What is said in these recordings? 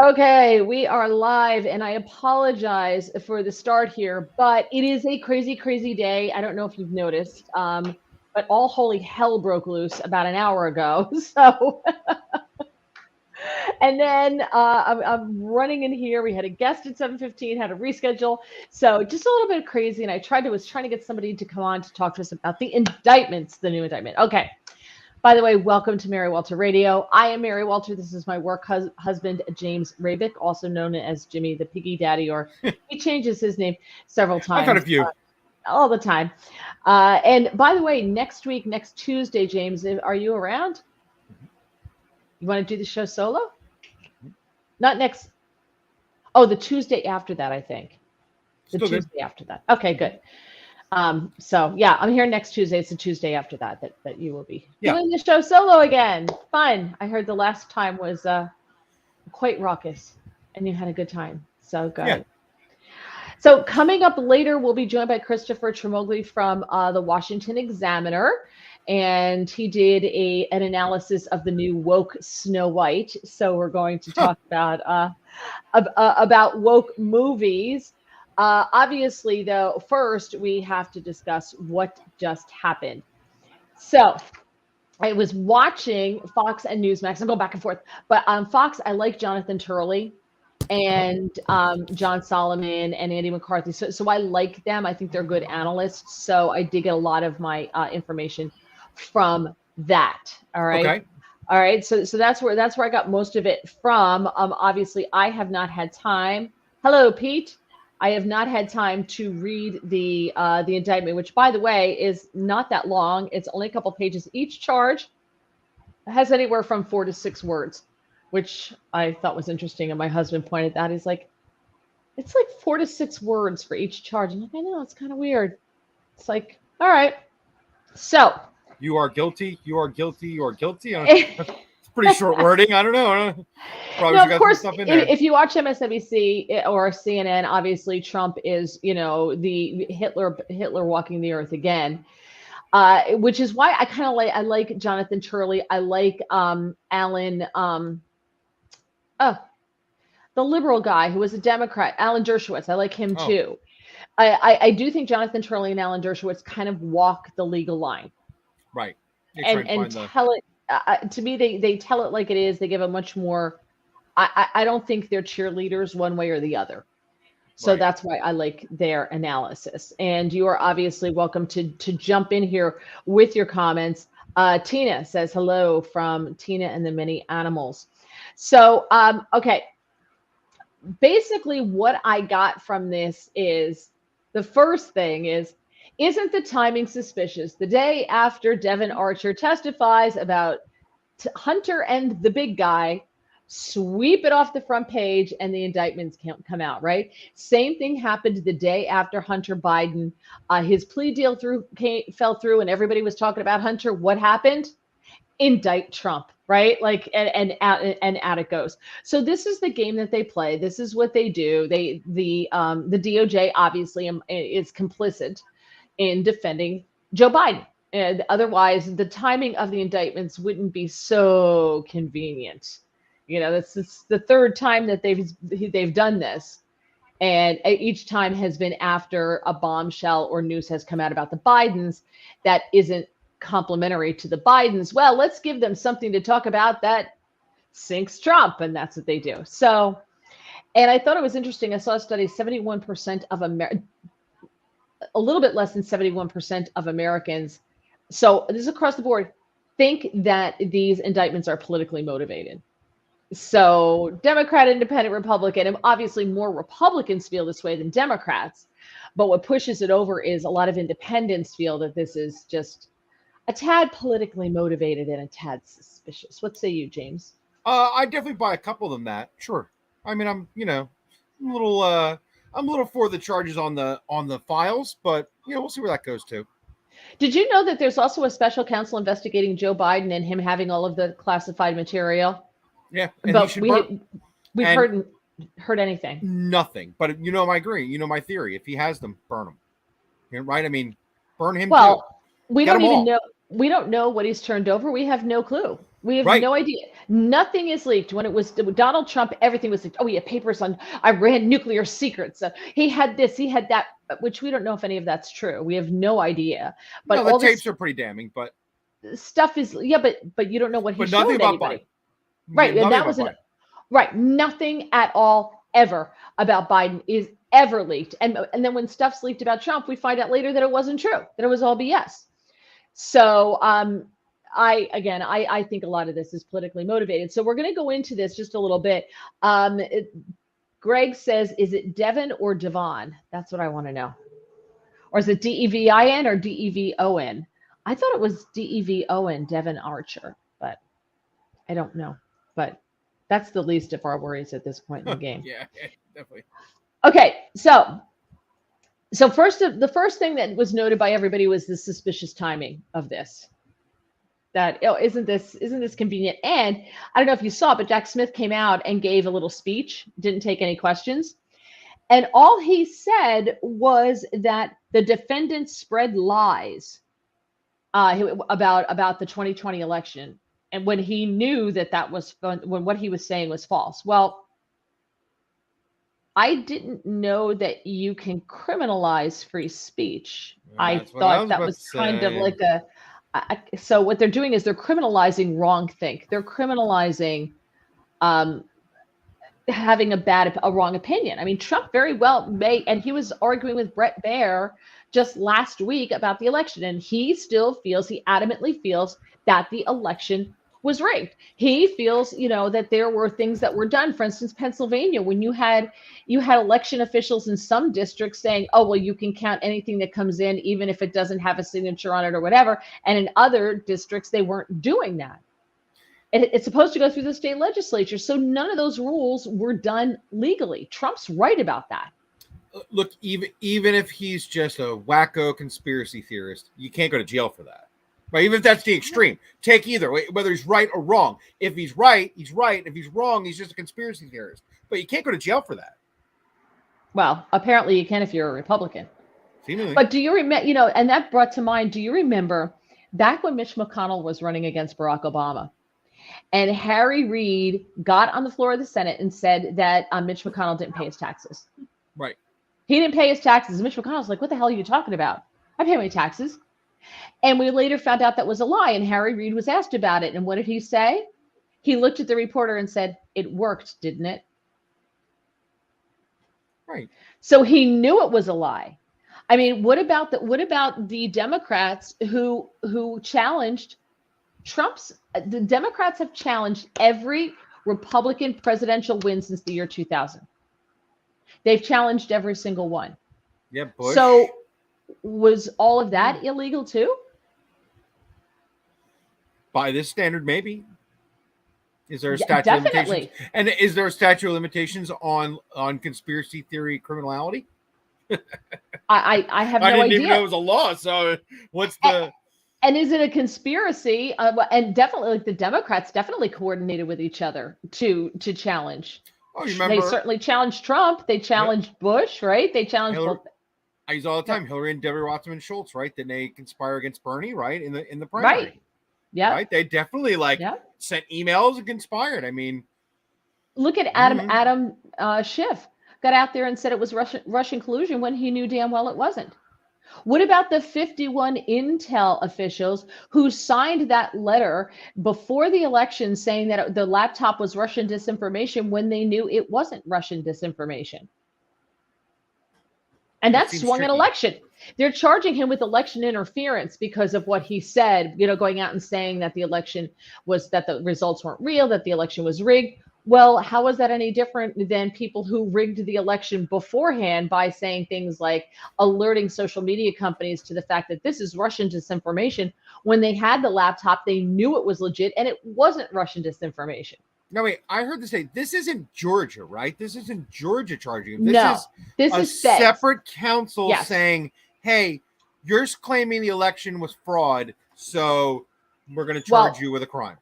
Okay, we are live, and I apologize for the start here, but it is a crazy, crazy day. I don't know if you've noticed, but all holy hell broke loose about an hour ago. So, and then I'm running in here. We had a guest at 7:15, had to reschedule. So just a little bit crazy, and was trying to get somebody to come on to talk to us about the indictments, the new indictment. Okay. By the way, welcome to Mary Walter Radio. I am Mary Walter. This is my work husband, James Rabick, also known as Jimmy the Piggy Daddy, or he changes his name several I've had a times, few. all the time. And by the way, next week, next Tuesday, James, are you around? You want to do the show solo? Not next. Oh, the Tuesday after that, I think. The Still good. Tuesday after that. Okay, good. So yeah, I'm here next Tuesday. It's the Tuesday after that you will be doing the show solo again. Fun. I heard the last time was quite raucous, and you had a good time. So good. Yeah. So coming up later, we'll be joined by Christopher Tremoglie from the Washington Examiner, and he did an analysis of the new woke Snow White. So we're going to talk about woke movies. Obviously, though, first we have to discuss what just happened. So I was watching Fox and Newsmax. I'm going back and forth, but on Fox, I like Jonathan Turley and John Solomon and Andy McCarthy. So I like them. I think they're good analysts. So I did get a lot of my information from that. All right. Okay. All right. So that's where I got most of it from. Obviously, I have not had time. Hello, Pete. I have not had time to read the indictment, which, by the way, is not that long. It's only a couple pages. Each charge has anywhere from 4 to 6 words, which I thought was interesting. And my husband pointed out, he's like, it's like 4 to 6 words for each charge. I'm like, I know, it's kind of weird. It's like, all right. So you are guilty. You are guilty. You are guilty. It's pretty short wording. I don't know. Probably no, of course, if you watch MSNBC or CNN, obviously Trump is, the Hitler walking the earth again. Which is why I like Jonathan Turley. I like Alan, the liberal guy who was a Democrat, Alan Dershowitz. I like him too. I do think Jonathan Turley and Alan Dershowitz kind of walk the legal line. Right. And tell it, to me, they tell it like it is. They give a much more, I don't think they're cheerleaders one way or the other. So that's why I like their analysis. And you are obviously welcome to jump in here with your comments. Tina says hello from Tina and the Many Animals. So, okay. Basically, what I got from this is the first thing is, isn't the timing suspicious? The day after Devin Archer testifies about Hunter and the big guy, sweep it off the front page and the indictments can't come out, right? Same thing happened the day after Hunter Biden, his plea deal fell through and everybody was talking about Hunter. What happened? Indict Trump, right? Like, and out it goes. So this is the game that they play. This is what they do. The DOJ obviously is complicit in defending Joe Biden. And otherwise, the timing of the indictments wouldn't be so convenient. This is the third time that they've done this, and each time has been after a bombshell or news has come out about the Bidens that isn't complimentary to the Bidens. Well, let's give them something to talk about that sinks Trump, and that's what they do. So, and I thought it was interesting. I saw a study: 71% of a little bit less than 71% of Americans. So this is across the board. Think that these indictments are politically motivated. So Democrat, Independent, Republican, and obviously more Republicans feel this way than Democrats. But what pushes it over is a lot of independents feel that this is just a tad politically motivated and a tad suspicious. What say you, James? I definitely buy a couple of them that. Sure. I mean, I'm a little for the charges on the files, but we'll see where that goes to. Did you know that there's also a special counsel investigating Joe Biden and him having all of the classified material? Yeah, but we've heard anything. Nothing. But I agree. My theory. If he has them, burn them. Right? I mean, burn him. Well, we don't even know. We don't know what he's turned over. We have no clue. We have Right. no idea. Nothing is leaked. When it was Donald Trump, everything was leaked. Oh, he had papers on Iran nuclear secrets. He had this, he had that, which we don't know if any of that's true. We have no idea. But No, the all this tapes are pretty damning, but stuff is, yeah, but you don't know what he nothing showed about Biden. anybody. Yeah, Right. And nothing that about was an Biden. right. Nothing at all ever about Biden is ever leaked. And then when stuff's leaked about Trump, we find out later that it wasn't true, that it was all BS. So I think a lot of this is politically motivated. So we're going to go into this just a little bit. Greg says, is it Devin or Devon? That's what I want to know. Or is it Devin or Devon? I thought it was Devon, Devin Archer, but I don't know. But that's the least of our worries at this point in the game. Yeah, definitely. Okay, so the first thing that was noted by everybody was the suspicious timing of this. That, oh, isn't this convenient? And I don't know if you saw, but Jack Smith came out and gave a little speech, didn't take any questions. And all he said was that the defendants spread lies about the 2020 election, and when he knew that was when what he was saying was false. Well, I didn't know that you can criminalize free speech. I thought that was kind of like so what they're doing is they're criminalizing wrongthink. They're criminalizing having a wrong opinion. I mean, Trump very well may, and he was arguing with Brett Baier just last week about the election, and he adamantly feels that the election was rigged. He feels, that there were things that were done. For instance, Pennsylvania, when you had election officials in some districts saying, oh, well, you can count anything that comes in, even if it doesn't have a signature on it or whatever. And in other districts, they weren't doing that. It's supposed to go through the state legislature. So none of those rules were done legally. Trump's right about that. Look, even if he's just a wacko conspiracy theorist, you can't go to jail for that. Right? Even if that's the extreme. Take either, whether he's right or wrong. If he's right, he's right. If he's wrong, he's just a conspiracy theorist. But you can't go to jail for that. Well, apparently you can if you're a Republican. Seemingly. But do you remember, and that brought to mind, do you remember back when Mitch McConnell was running against Barack Obama? And Harry Reid got on the floor of the Senate and said that Mitch McConnell didn't pay his taxes. Right. He didn't pay his taxes. Mitch McConnell's like, what the hell are you talking about? I pay my taxes. And we later found out that was a lie. And Harry Reid was asked about it. And what did he say? He looked at the reporter and said, it worked, didn't it? Right. So he knew it was a lie. I mean, what about the Democrats who challenged the Democrats have challenged every Republican presidential win since the year 2000. They've challenged every single one. Yeah, Bush. So was all of that illegal too? By this standard, maybe. Is there a statute of limitations? And is there a statute of limitations on conspiracy theory criminality? I have no idea. I didn't even know it was a law. So what's the... And is it a conspiracy? And definitely, like, the Democrats definitely coordinated with each other to challenge. Oh, you remember? They certainly challenged Trump. They challenged Bush, right? They challenged Hillary, both. I use all the time. Hillary and Debbie Wasserman Schultz, right? Didn't they conspire against Bernie, right? In the primary, right? Yeah, right. They definitely sent emails and conspired. I mean, look at Adam Schiff got out there and said it was Russian collusion when he knew damn well it wasn't. What about the 51 Intel officials who signed that letter before the election saying that the laptop was Russian disinformation when they knew it wasn't Russian disinformation? And that swung an election. They're charging him with election interference because of what he said, going out and saying that the results weren't real, that the election was rigged. Well, how is that any different than people who rigged the election beforehand by saying things like alerting social media companies to the fact that this is Russian disinformation? When they had the laptop, they knew it was legit and it wasn't Russian disinformation. No, wait, I heard this say this isn't Georgia, right? This isn't Georgia charging him. This is a separate counsel saying, hey, you're claiming the election was fraud, so we're going to charge you with a crime.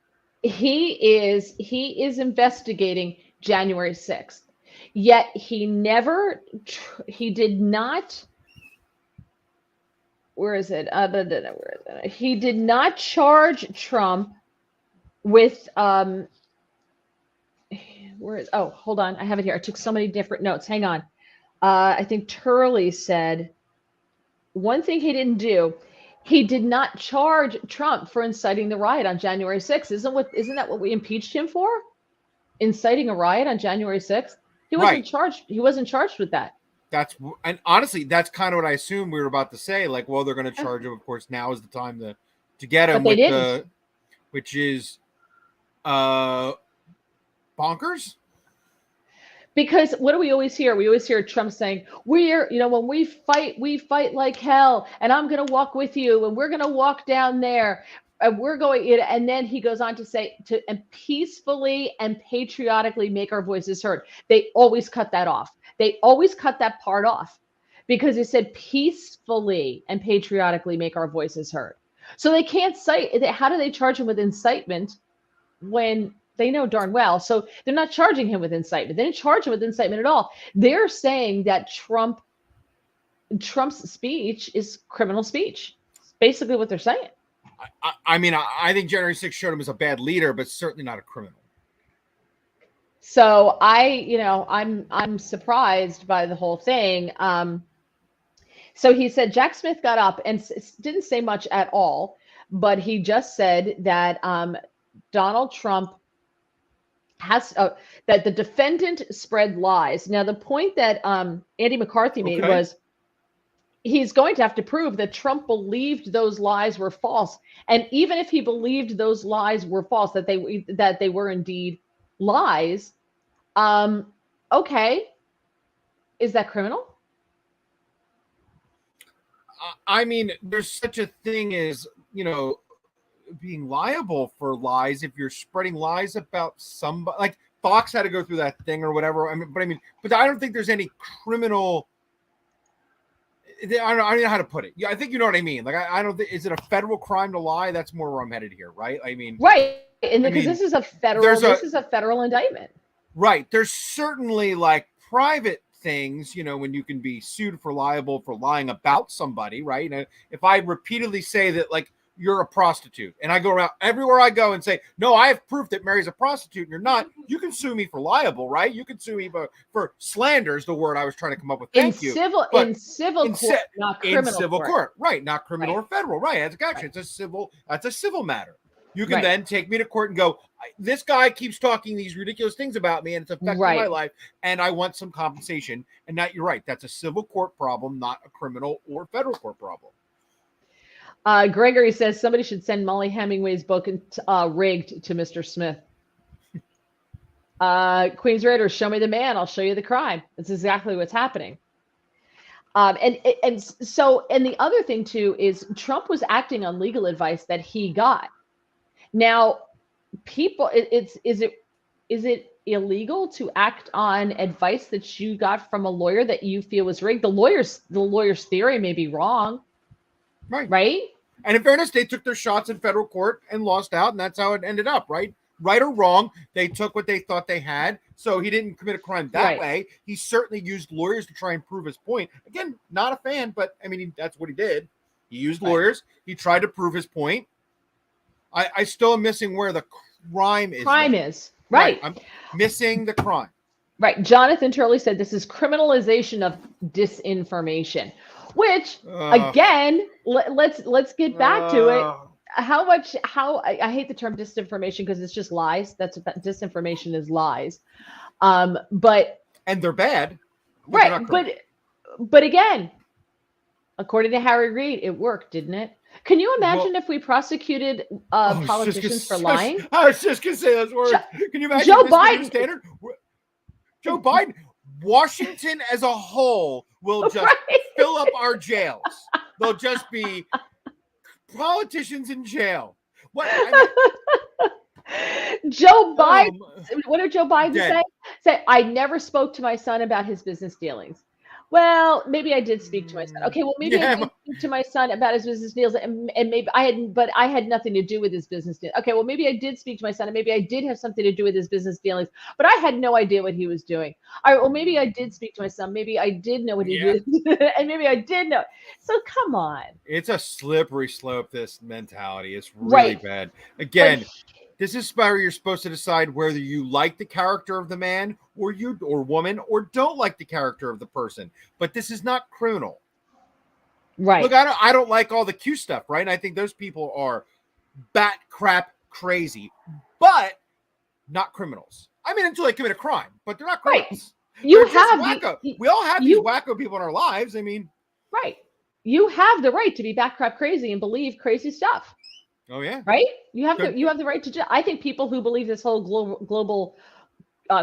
He is investigating January 6th, yet he did not. Where is it? He did not charge Trump with where is, oh, hold on, I have it here. I took so many different notes. Hang on. I think Turley said one thing he didn't do. He did not charge Trump for inciting the riot on January 6th. Isn't that what we impeached him for? Inciting a riot on January 6th? He wasn't Right. charged. He wasn't charged with that. And honestly, that's kind of what I assumed we were about to say. Like, well, they're going to charge him. Of course, now is the time to get him But they with didn't. which is bonkers. Because what do we always hear? We always hear Trump saying, we're, when we fight like hell, and I'm going to walk with you, and we're going to walk down there, and we're going, and then he goes on to say, and peacefully and patriotically make our voices heard. They always cut that off. They always cut that part off because he said peacefully and patriotically make our voices heard. So they can't cite, how do they charge him with incitement when they know darn well? So they're not charging him with incitement. They didn't charge him with incitement at all. They're saying that Trump's speech is criminal speech. It's basically what they're saying. I mean, I think January 6th showed him as a bad leader, but certainly not a criminal. So I'm surprised by the whole thing. So he said Jack Smith got up and didn't say much at all, but he just said that Donald Trump has that the defendant spread lies. Now, the point that Andy McCarthy made was he's going to have to prove that Trump believed those lies were false, and even if he believed those lies were false, that they were indeed lies. Okay, is that criminal? I mean, there's such a thing as being liable for lies if you're spreading lies about somebody. Like Fox had to go through that thing or whatever. But I don't think there's any criminal. I don't know how to put it. Yeah, I think you know what I mean. Like I don't think, is it a federal crime to lie? That's more where I'm headed here, right? I mean, right, and because this is a federal indictment. Right. There's certainly like private things, when you can be sued for liable for lying about somebody, right? And if I repeatedly say that, like, you're a prostitute, and I go around everywhere I go and say, no, I have proof that Mary's a prostitute and you're not, you can sue me for liable, right? You can sue me for slander is the word I was trying to come up with. In civil court, not criminal. In civil court, right? Not criminal or federal, right? That's a civil matter. You can then take me to court and go, this guy keeps talking these ridiculous things about me and it's affecting my life and I want some compensation. And that, you're right, that's a civil court problem, not a criminal or federal court problem. Gregory says somebody should send Molly Hemingway's book Rigged to Mr. Smith. Queen's Raiders, show me the man, I'll show you the crime. That's exactly what's happening. And the other thing too is Trump was acting on legal advice that he got. Now, people, is it illegal to act on advice that you got from a lawyer that you feel was rigged? The lawyer's theory may be wrong. Right. And in fairness, they took their shots in federal court and lost out, and that's how it ended up, right? Right or wrong, they took what they thought they had. So he didn't commit a crime that way. He certainly used lawyers to try and prove his point. Again, not a fan, but I mean, that's what he did. He used lawyers. He tried to prove his point. I still am missing where the crime is. Right. I'm missing the crime. Right. Jonathan Turley said this is criminalization of disinformation, which again, let's get back to it. I hate the term disinformation because it's just lies. That's what disinformation is, lies. And they're bad. Right. But again, according to Harry Reid, it worked, didn't it? Can you imagine if we prosecuted politicians for lying? I was just going to say those words. Can you imagine Joe Biden? Standard? Joe Biden, Washington as a whole will just fill up our jails. They'll just be politicians in jail. Joe Biden. What did Joe Biden say? Say, I never spoke to my son about his business dealings. Well, maybe I did speak to my son. Okay, well, maybe I did speak to my son about his business deals, and maybe I hadn't, but I had nothing to do with his business deal. Okay, well, maybe I did speak to my son, and maybe I did have something to do with his business dealings, but I had no idea what he was doing. All right, well, maybe I did speak to my son. Maybe I did know what he did, and maybe I did know. So come on. It's a slippery slope, this mentality. It's really bad. Again, This is where you're supposed to decide whether you like the character of the man or woman or don't like the character of the person. But this is not criminal. Right. Look, I don't like all the Q stuff, right? And I think those people are bat crap crazy, but not criminals. I mean, until they commit a crime, but they're not criminals. Right. You they're have wacko. We all have these wacko people in our lives. I mean, right. You have the right to be bat crap crazy and believe crazy stuff. Oh yeah. Right. You have the right to. I think people who believe this whole global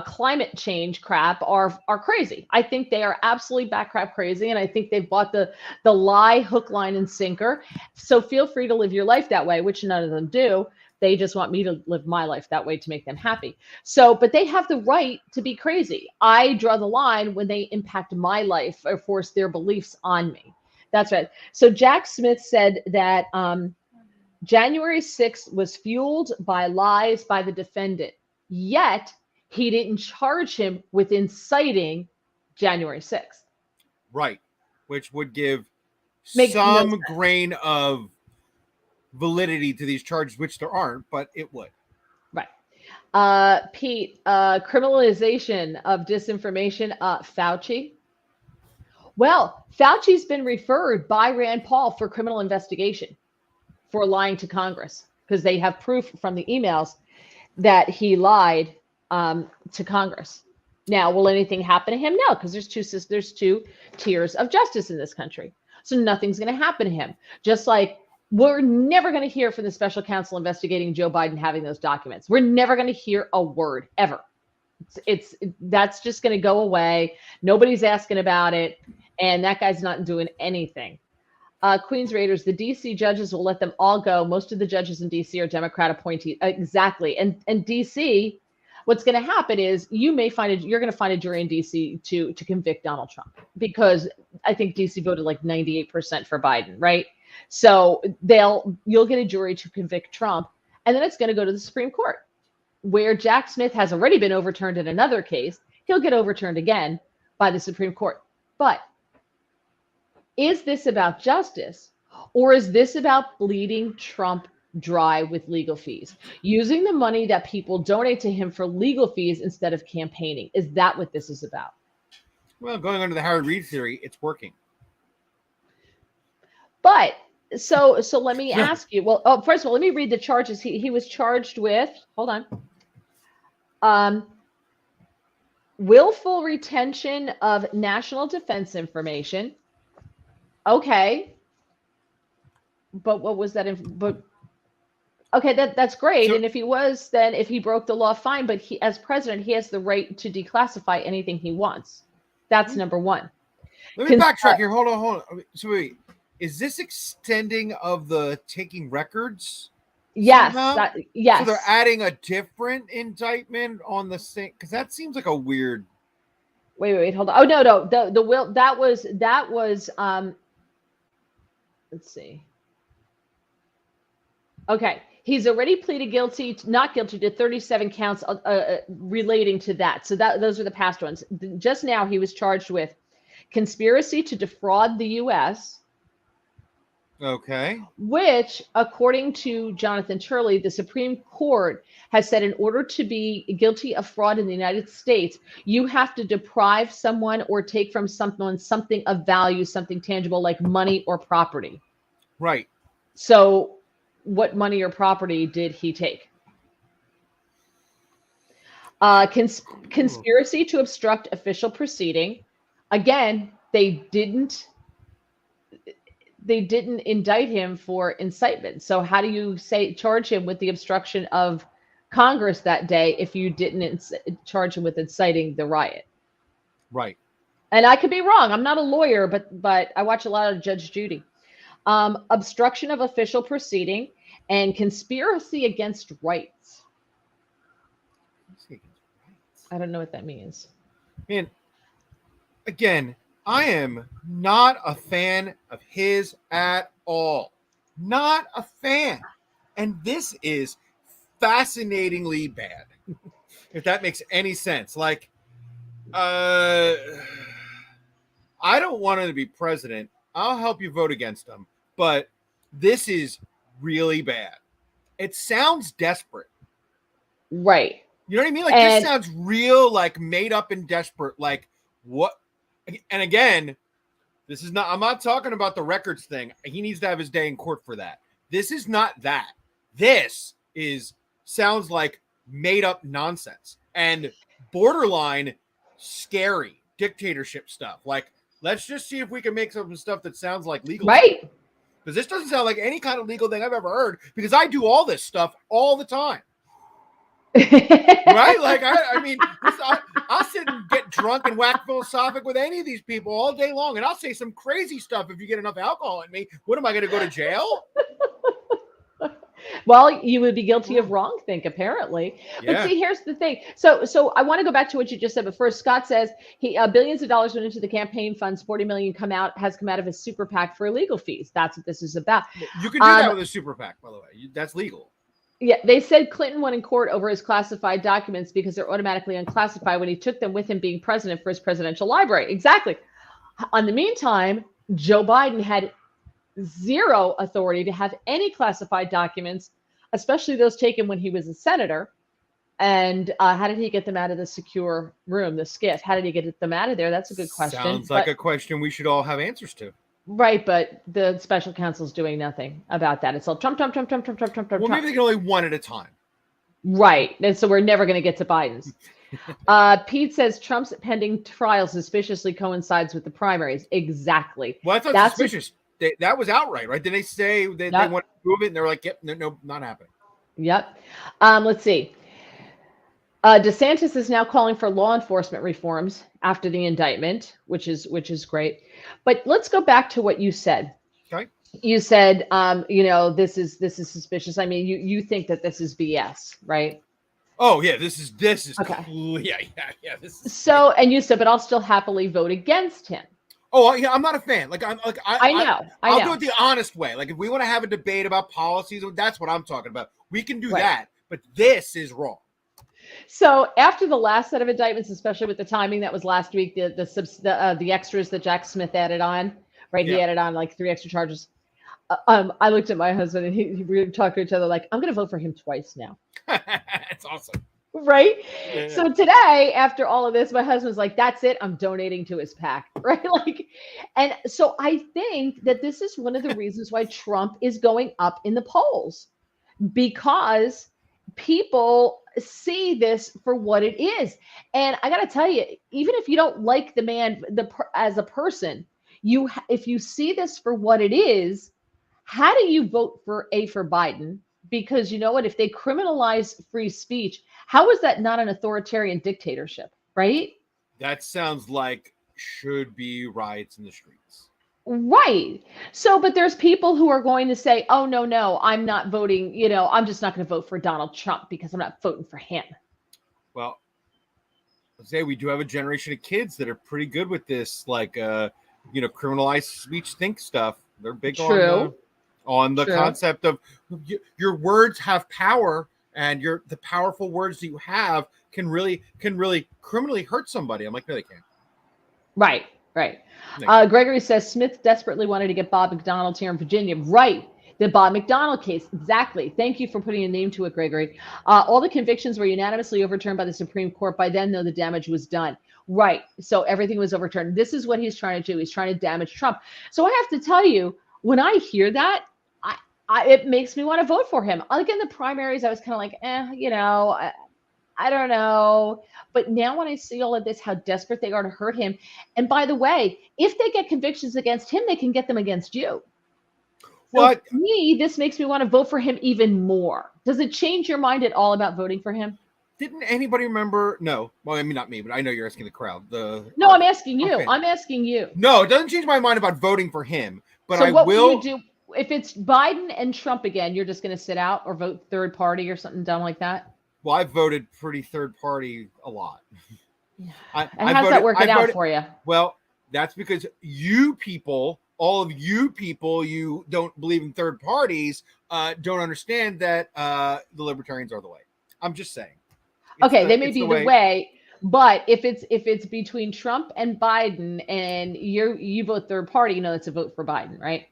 climate change crap are crazy. I think they are absolutely bat crap crazy, and I think they've bought the lie hook, line, and sinker. So feel free to live your life that way, which none of them do. They just want me to live my life that way to make them happy. So, but they have the right to be crazy. I draw the line when they impact my life or force their beliefs on me. That's right. So Jack Smith said that January 6th was fueled by lies by the defendant, yet he didn't charge him with inciting January 6th. Right, which would give some grain of validity to these charges, which there aren't, but it would. Right. Pete, criminalization of disinformation, Fauci. Well, Fauci's been referred by Rand Paul for criminal investigation for lying to Congress because they have proof from the emails that he lied to Congress. Now, will anything happen to him? No, because there's two tiers of justice in this country. So nothing's going to happen to him. Just like we're never going to hear from the special counsel investigating Joe Biden having those documents. We're never going to hear a word ever. That's just going to go away. Nobody's asking about it. And that guy's not doing anything. Queens Raiders, the DC judges will let them all go. Most of the judges in DC are Democrat appointees. Exactly. And DC, what's going to happen is you're going to find a jury in DC to convict Donald Trump, because I think DC voted like 98% for Biden, right? So you'll get a jury to convict Trump, and then it's going to go to the Supreme Court, where Jack Smith has already been overturned in another case. He'll get overturned again by the Supreme Court. But is this about justice, or is this about bleeding Trump dry with legal fees? Using the money that people donate to him for legal fees instead of campaigning. Is that what this is about? Well, going under the Howard Reid theory, it's working. But so let me ask you. Well, first of all, let me read the charges. He was charged with, hold on. Willful retention of national defense information. Okay. But what was that? Okay, that's great. So, and if he broke the law, fine. But as president, he has the right to declassify anything he wants. That's number one. Let me backtrack here. Hold on. So wait, is this extending of the taking records? Yes. Yes. So they're adding a different indictment on the same, because that seems like a weird. Wait, hold on. Oh no. The will that was let's see. Okay. He's already pleaded not guilty to 37 counts relating to that. So those are the past ones. Just now he was charged with conspiracy to defraud the U.S. Okay. Which, according to Jonathan Turley, the Supreme Court has said in order to be guilty of fraud in the United States, you have to deprive someone or take from someone something of value, something tangible like money or property. Right. So what money or property did he take? Conspiracy to obstruct official proceeding. Again, they didn't indict him for incitement. So how do you charge him with the obstruction of Congress that day if you didn't charge him with inciting the riot? Right. And I could be wrong. I'm not a lawyer, but I watch a lot of Judge Judy. Obstruction of official proceeding and conspiracy against rights. I don't know what that means. Man, again, I am not a fan of his at all. Not a fan. And this is fascinatingly bad. If that makes any sense. Like, I don't want him to be president. I'll help you vote him. But this is really bad. It sounds desperate. Right. You know what I mean? Like, this sounds real, like made up and desperate. Like, what? And again, this is not, I'm not talking about the records thing. He needs to have his day in court for that. This is not that. This sounds like made up nonsense and borderline scary dictatorship stuff. Like, let's just see if we can make some stuff that sounds like legal. Right. Because this doesn't sound like any kind of legal thing I've ever heard, because I do all this stuff all the time. Right? Like, I mean, I'll sit and get drunk and whack philosophic with any of these people all day long, and I'll say some crazy stuff if you get enough alcohol in me. What am I going to go to jail? Well, you would be guilty of wrongthink, apparently. Yeah. But see, here's the thing. So I want to go back to what you just said. But first, Scott says he billions of dollars went into the campaign funds. 40 million has come out of his super PAC for illegal fees. That's what this is about. You can do that with a super PAC, by the way. That's legal. Yeah, they said Clinton won in court over his classified documents because they're automatically unclassified when he took them with him being president for his presidential library. Exactly. In the meantime, Joe Biden had zero authority to have any classified documents, especially those taken when he was a senator. And how did he get them out of the secure room, the SCIF? How did he get them out of there? That's a good question. Sounds like a question we should all have answers to. Right, but the special counsel's doing nothing about that. It's all Trump. Well, maybe they can only one at a time. Right, and so we're never going to get to Biden's. Pete says Trump's pending trial suspiciously coincides with the primaries. Exactly. Well, that's suspicious. That was outright, right? Did they say they want to move it, and they're like, "Yep, no, not happening." Yep. Let's see. DeSantis is now calling for law enforcement reforms after the indictment, which is great. But let's go back to what you said. Okay. You said, this is suspicious. I mean, you think that this is BS, right? Oh yeah, this is okay. Yeah. This is so, and you said, but I'll still happily vote against him. Oh yeah, I'm not a fan. I know. I'll do it the honest way. Like, if we want to have a debate about policies, that's what I'm talking about. We can do that, but this is wrong. So after the last set of indictments, especially with the timing that was last week, the extras that Jack Smith added on, right? Yeah. He added on like 3 extra charges. I looked at my husband and we talked to each other like, I'm going to vote for him twice now. That's awesome. Right? Yeah. So today, after all of this, my husband's like, that's it. I'm donating to his PAC. Right? Like, and so I think that this is one of the reasons why Trump is going up in the polls, because people see this for what it is. And I got to tell you, even if you don't like the man as a person, if you see this for what it is, how do you vote for Biden? Because you know what? If they criminalize free speech, how is that not an authoritarian dictatorship, right? That sounds like should be riots in the streets. Right. So, but there's people who are going to say, oh, no, I'm not voting. I'm just not going to vote for Donald Trump because I'm not voting for him. Well, let's say we do have a generation of kids that are pretty good with this, like, criminalized speech think stuff. They're big on the concept of your words have power, and the powerful words that you have can really criminally hurt somebody. I'm like, no, they can't. Right. Gregory says Smith desperately wanted to get Bob McDonald here in Virginia. Right. The Bob McDonald case. Exactly. Thank you for putting a name to it, Gregory. All the convictions were unanimously overturned by the Supreme Court. By then, though, the damage was done. Right. So everything was overturned. This is what he's trying to do. He's trying to damage Trump. So I have to tell you, when I hear that, it makes me want to vote for him. Like in the primaries, I was kind of like, I don't know. But now when I see all of this, how desperate they are to hurt him. And by the way, if they get convictions against him, they can get them against you. So to me, this makes me want to vote for him even more. Does it change your mind at all about voting for him? Didn't anybody remember? No. Well, I mean, not me, but I know you're asking the crowd. No, I'm asking you. Okay. I'm asking you. No, it doesn't change my mind about voting for him. But so what will you do if it's Biden and Trump again? You're just going to sit out or vote third party or something dumb like that? Well, I voted pretty third party a lot. And how's that working out for you? Well, that's because you people, all of you people, you don't believe in third parties, don't understand that the libertarians are the way. I'm just saying. Okay, they may be the way, but if it's between Trump and Biden and you vote third party, that's a vote for Biden, right?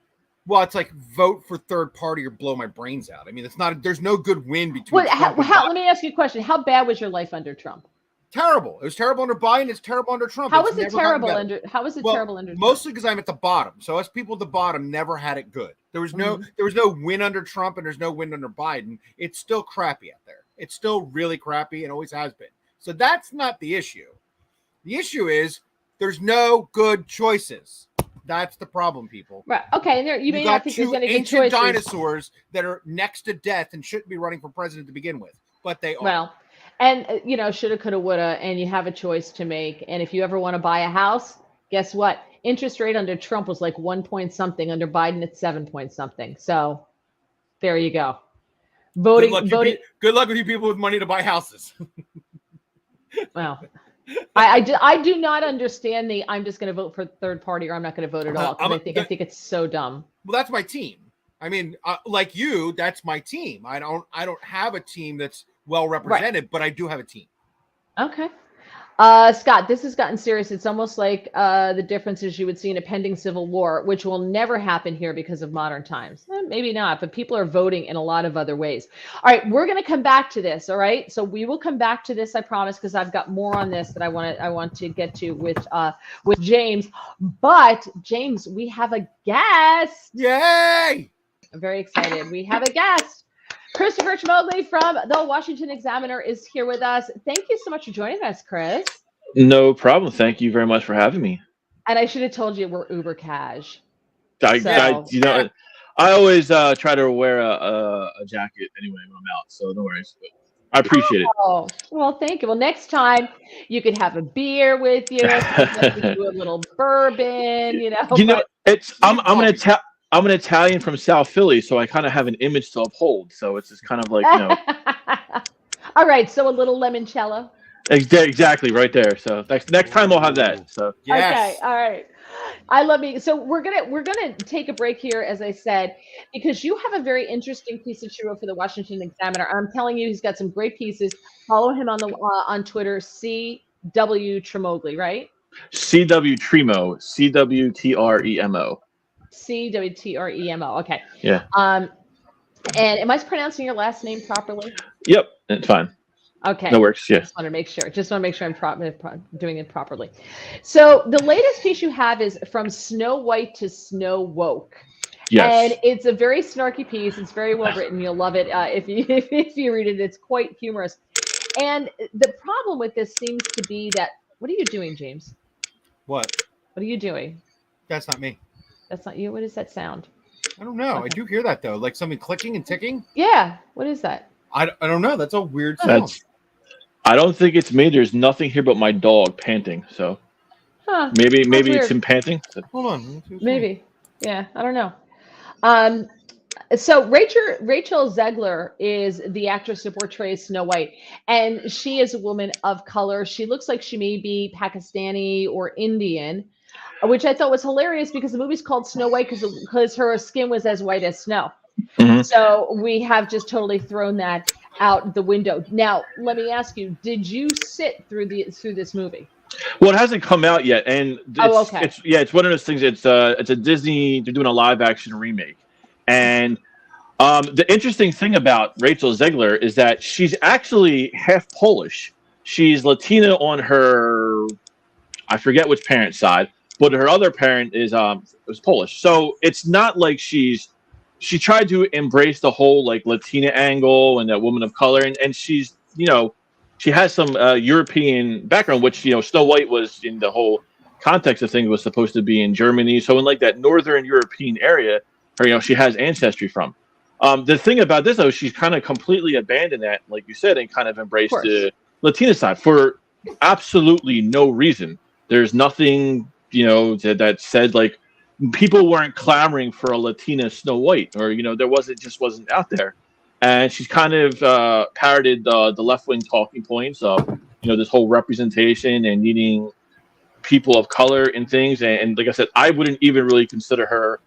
Well, it's like vote for third party or blow my brains out. I mean, it's not. There's no good win between. Let me ask you a question. How bad was your life under Trump? Terrible. It was terrible under Biden. It's terrible under Trump. How was it terrible under? How was it terrible under? Mostly because I'm at the bottom. So us people at the bottom never had it good. There was no win under Trump, and there's no win under Biden. It's still crappy out there. It's still really crappy, and always has been. So that's not the issue. The issue is there's no good choices. That's the problem, people. Right. Okay. And you may not think there's any good choices. Dinosaurs that are next to death and shouldn't be running for president to begin with, but they are. Well, and shoulda, coulda, woulda, and you have a choice to make. And if you ever want to buy a house, guess what? Interest rate under Trump was like 1 point something. Under Biden, it's 7 point something. So there you go. Voting. Good luck with you people with money to buy houses. Well. I do not understand I'm just going to vote for third party or I'm not going to vote at all. I think it's so dumb. Well, that's my team. I mean, like you, that's my team. I don't have a team that's well represented, right. But I do have a team. Okay. Scott, this has gotten serious. It's almost like the differences you would see in a pending civil war, which will never happen here because of modern times. Maybe not, but people are voting in a lot of other ways. All right, we're going to come back to this. All right, so we will come back to this, I promise, because I've got more on this that I want to get to with James. But James, we have a guest. Yay! I'm very excited. We have a guest. Christopher Tremoglie from the Washington Examiner is here with us. Thank you so much for joining us, Chris. No problem. Thank you very much for having me. And I should have told you we're uber cash. I always try to wear a jacket anyway when I'm out, so no worries. But I appreciate it. Well, thank you. Well, next time you could have a beer with you, do a little bourbon, I'm an Italian from South Philly, so I kind of have an image to uphold. So it's just kind of like, All right, so a little limoncello. Exactly, right there. So next time I'll have that. So yes. Okay, all right. I love you. So we're gonna take a break here, as I said, because you have a very interesting piece that you wrote for the Washington Examiner. I'm telling you, he's got some great pieces. Follow him on Twitter, CW Tremoglie, right? CW Tremo, CWTREMO. CWTREMO. Okay. Yeah. And am I pronouncing your last name properly? Yep, it's fine. Okay. That works. Yeah. Just want to make sure I'm doing it properly. So the latest piece you have is From Snow White to Snow Woke. Yes. And it's a very snarky piece. It's very well written. You'll love it if you read it. It's quite humorous. And the problem with this seems to be that. What are you doing, James? What? What are you doing? That's not me. That's not you. What is that sound? I don't know. Okay. I do hear that though, like something clicking and ticking. Yeah. What is that? I don't know. That's a weird sound. I don't think it's me. There's nothing here but my dog panting. So maybe it's him panting. Hold on. Maybe. Yeah. I don't know. So Rachel Zegler is the actress who portrays Snow White, and she is a woman of color. She looks like she may be Pakistani or Indian, which I thought was hilarious because the movie's called Snow White because her skin was as white as snow. Mm-hmm. So we have just totally thrown that out the window. Now, let me ask you, did you sit through this movie? Well, it hasn't come out yet, and it's one of those things. It's a Disney. They're doing a live action remake, and the interesting thing about Rachel Zegler is that she's actually half Polish. She's Latina on her, I forget which parent's side, but her other parent was Polish. So it's not like she tried to embrace the whole like Latina angle and that woman of color, and she's she has some European background, which Snow White was in the whole context of things was supposed to be in Germany, so in like that northern European area, she has ancestry from. The thing about this though, she's kind of completely abandoned that, like you said, and kind of embraced the Latina side for absolutely no reason. There's nothing that said like people weren't clamoring for a Latina Snow White, or just wasn't out there. And she's kind of parroted the left-wing talking points of this whole representation and needing people of color in things. And like I said, I wouldn't even really consider her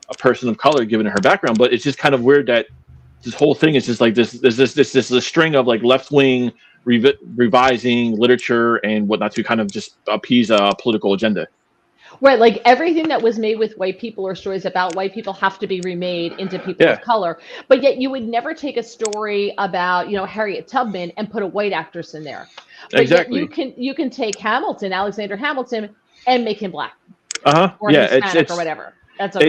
a person of color given her background. But it's just kind of weird that this whole thing is just like this string of like left-wing revising literature and whatnot to kind of just appease a political agenda. Right, like everything that was made with white people or stories about white people have to be remade into people of color. But yet you would never take a story about, Harriet Tubman and put a white actress in there. But yet you can take Hamilton, Alexander Hamilton, and make him black. Or Hispanic or whatever. That's okay.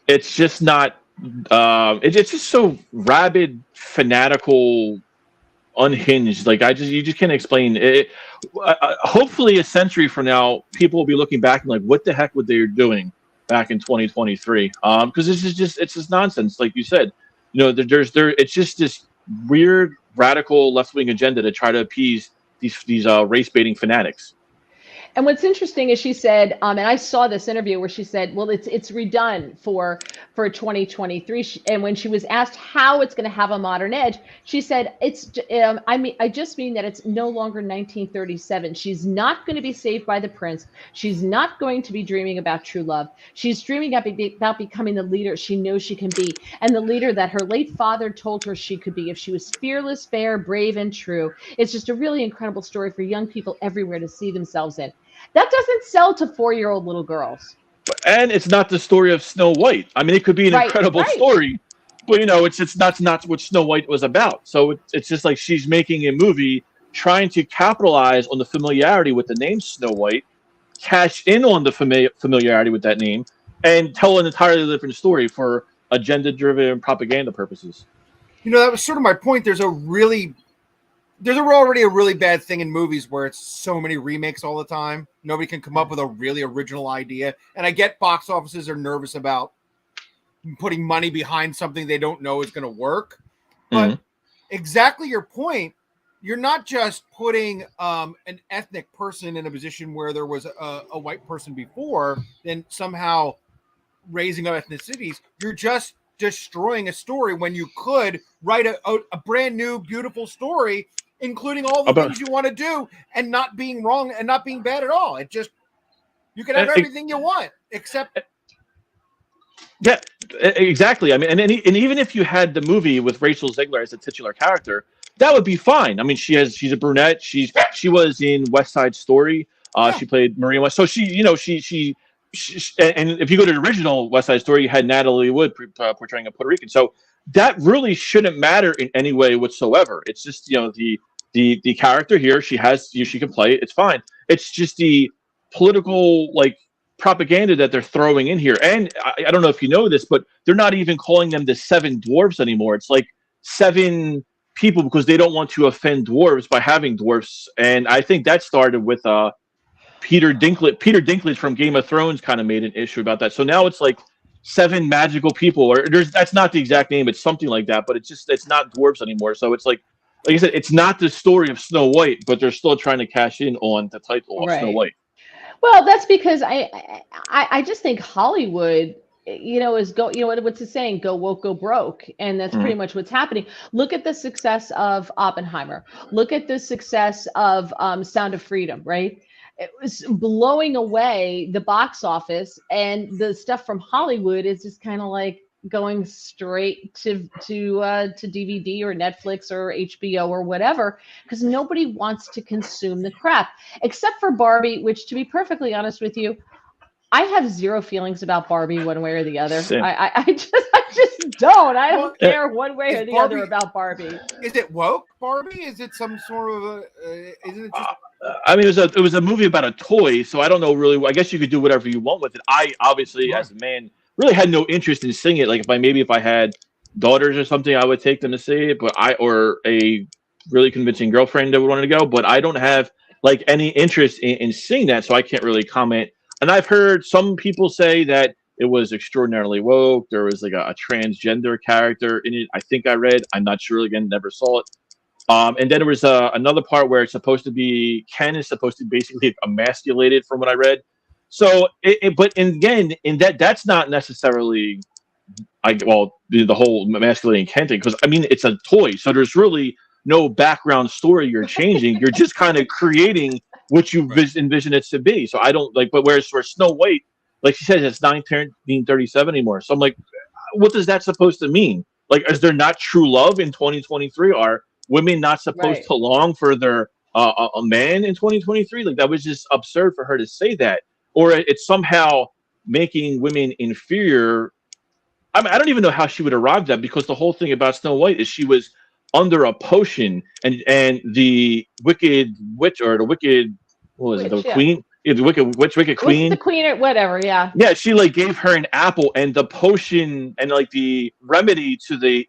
It's just not it's just so rabid, fanatical, unhinged. Like you just can't explain it. Hopefully a century from now people will be looking back and like, what the heck were they doing back in 2023? Because it's just nonsense, like you said. It's just this weird radical left-wing agenda to try to appease these race-baiting fanatics. And what's interesting is she said, and I saw this interview where she said, well, it's redone for 2023. And when she was asked how it's going to have a modern edge, she said, I just mean that it's no longer 1937. She's not going to be saved by the prince. She's not going to be dreaming about true love. She's dreaming about becoming the leader she knows she can be, and the leader that her late father told her she could be if she was fearless, fair, brave, and true. It's just a really incredible story for young people everywhere to see themselves in. That doesn't sell to 4-year-old little girls. And it's not the story of Snow White. I mean, it could be an incredible story, but it's not what Snow White was about. So it's just like she's making a movie trying to capitalize on the familiarity with the name Snow White, cash in on the familiarity with that name, and tell an entirely different story for agenda-driven propaganda purposes. That was sort of my point. There's already a really bad thing in movies where it's so many remakes all the time. Nobody can come up with a really original idea. And I get box offices are nervous about putting money behind something they don't know is going to work. But exactly your point, you're not just putting an ethnic person in a position where there was a white person before, then somehow raising up ethnicities. You're just destroying a story when you could write a brand new, beautiful story, including all the things you want to do and not being wrong and not being bad at all. You can have everything you want, except. Yeah, exactly. I mean, and even if you had the movie with Rachel Zegler as a titular character, that would be fine. I mean, she's a brunette. She was in West Side Story. She played Maria West. So she and if you go to the original West Side Story, you had Natalie Wood portraying a Puerto Rican. So that really shouldn't matter in any way whatsoever. It's just the character here. She can play it. It's fine. It's just the political propaganda that they're throwing in here. And I don't know if you know this, but they're not even calling them the 7 dwarves anymore. It's like 7 people because they don't want to offend dwarves by having dwarfs. And I think that started with Peter Dinklage from Game of Thrones kind of made an issue about that. So now it's like 7 magical people, or that's not the exact name. It's something like that, but it's not dwarves anymore. So it's like I said, it's not the story of Snow White, but they're still trying to cash in on the title of Snow White. Well, that's because I just think Hollywood, is what's it saying? Go woke, go broke. And that's pretty much what's happening. Look at the success of Oppenheimer. Look at the success of Sound of Freedom, right? It was blowing away the box office, and the stuff from Hollywood is just kind of like going straight to DVD or Netflix or HBO or whatever, because nobody wants to consume the crap, except for Barbie, which, to be perfectly honest with you, I have zero feelings about Barbie one way or the other. I just don't. I don't care one way or the other about Barbie. Is it woke, Barbie? Is it some sort of isn't it just... I mean, it was a movie about a toy, so I don't know really. I guess you could do whatever you want with it. I obviously, as a man, really had no interest in seeing it. Like if I had daughters or something, I would take them to see it. But or a really convincing girlfriend that would want to go. But I don't have any interest in seeing that, so I can't really comment. And I've heard some people say that it was extraordinarily woke. There was a transgender character in it. I think I read. I'm not sure. Again, never saw it. And then there was another part where it's supposed to be Ken is supposed to be basically emasculated, from what I read. So, but again, that's not necessarily the whole emasculating Ken thing, because I mean it's a toy, so there's really no background story you're changing. You're just kind of creating what you envision it to be. So I don't but whereas for Snow White, like she said, it's 1937 anymore. So I'm like, what is that supposed to mean? Is there not true love in 2023? Are women not supposed to long for their a man in 2023? That was just absurd for her to say that. or it's somehow making women inferior. I mean, I don't even know how she would arrive at that, because the whole thing about Snow White is she was under a potion, and the wicked witch, or the wicked, what was it, the queen? Yeah, the wicked witch, wicked queen. The queen or whatever, yeah. Yeah, she like gave her an apple, and the potion and like the remedy to the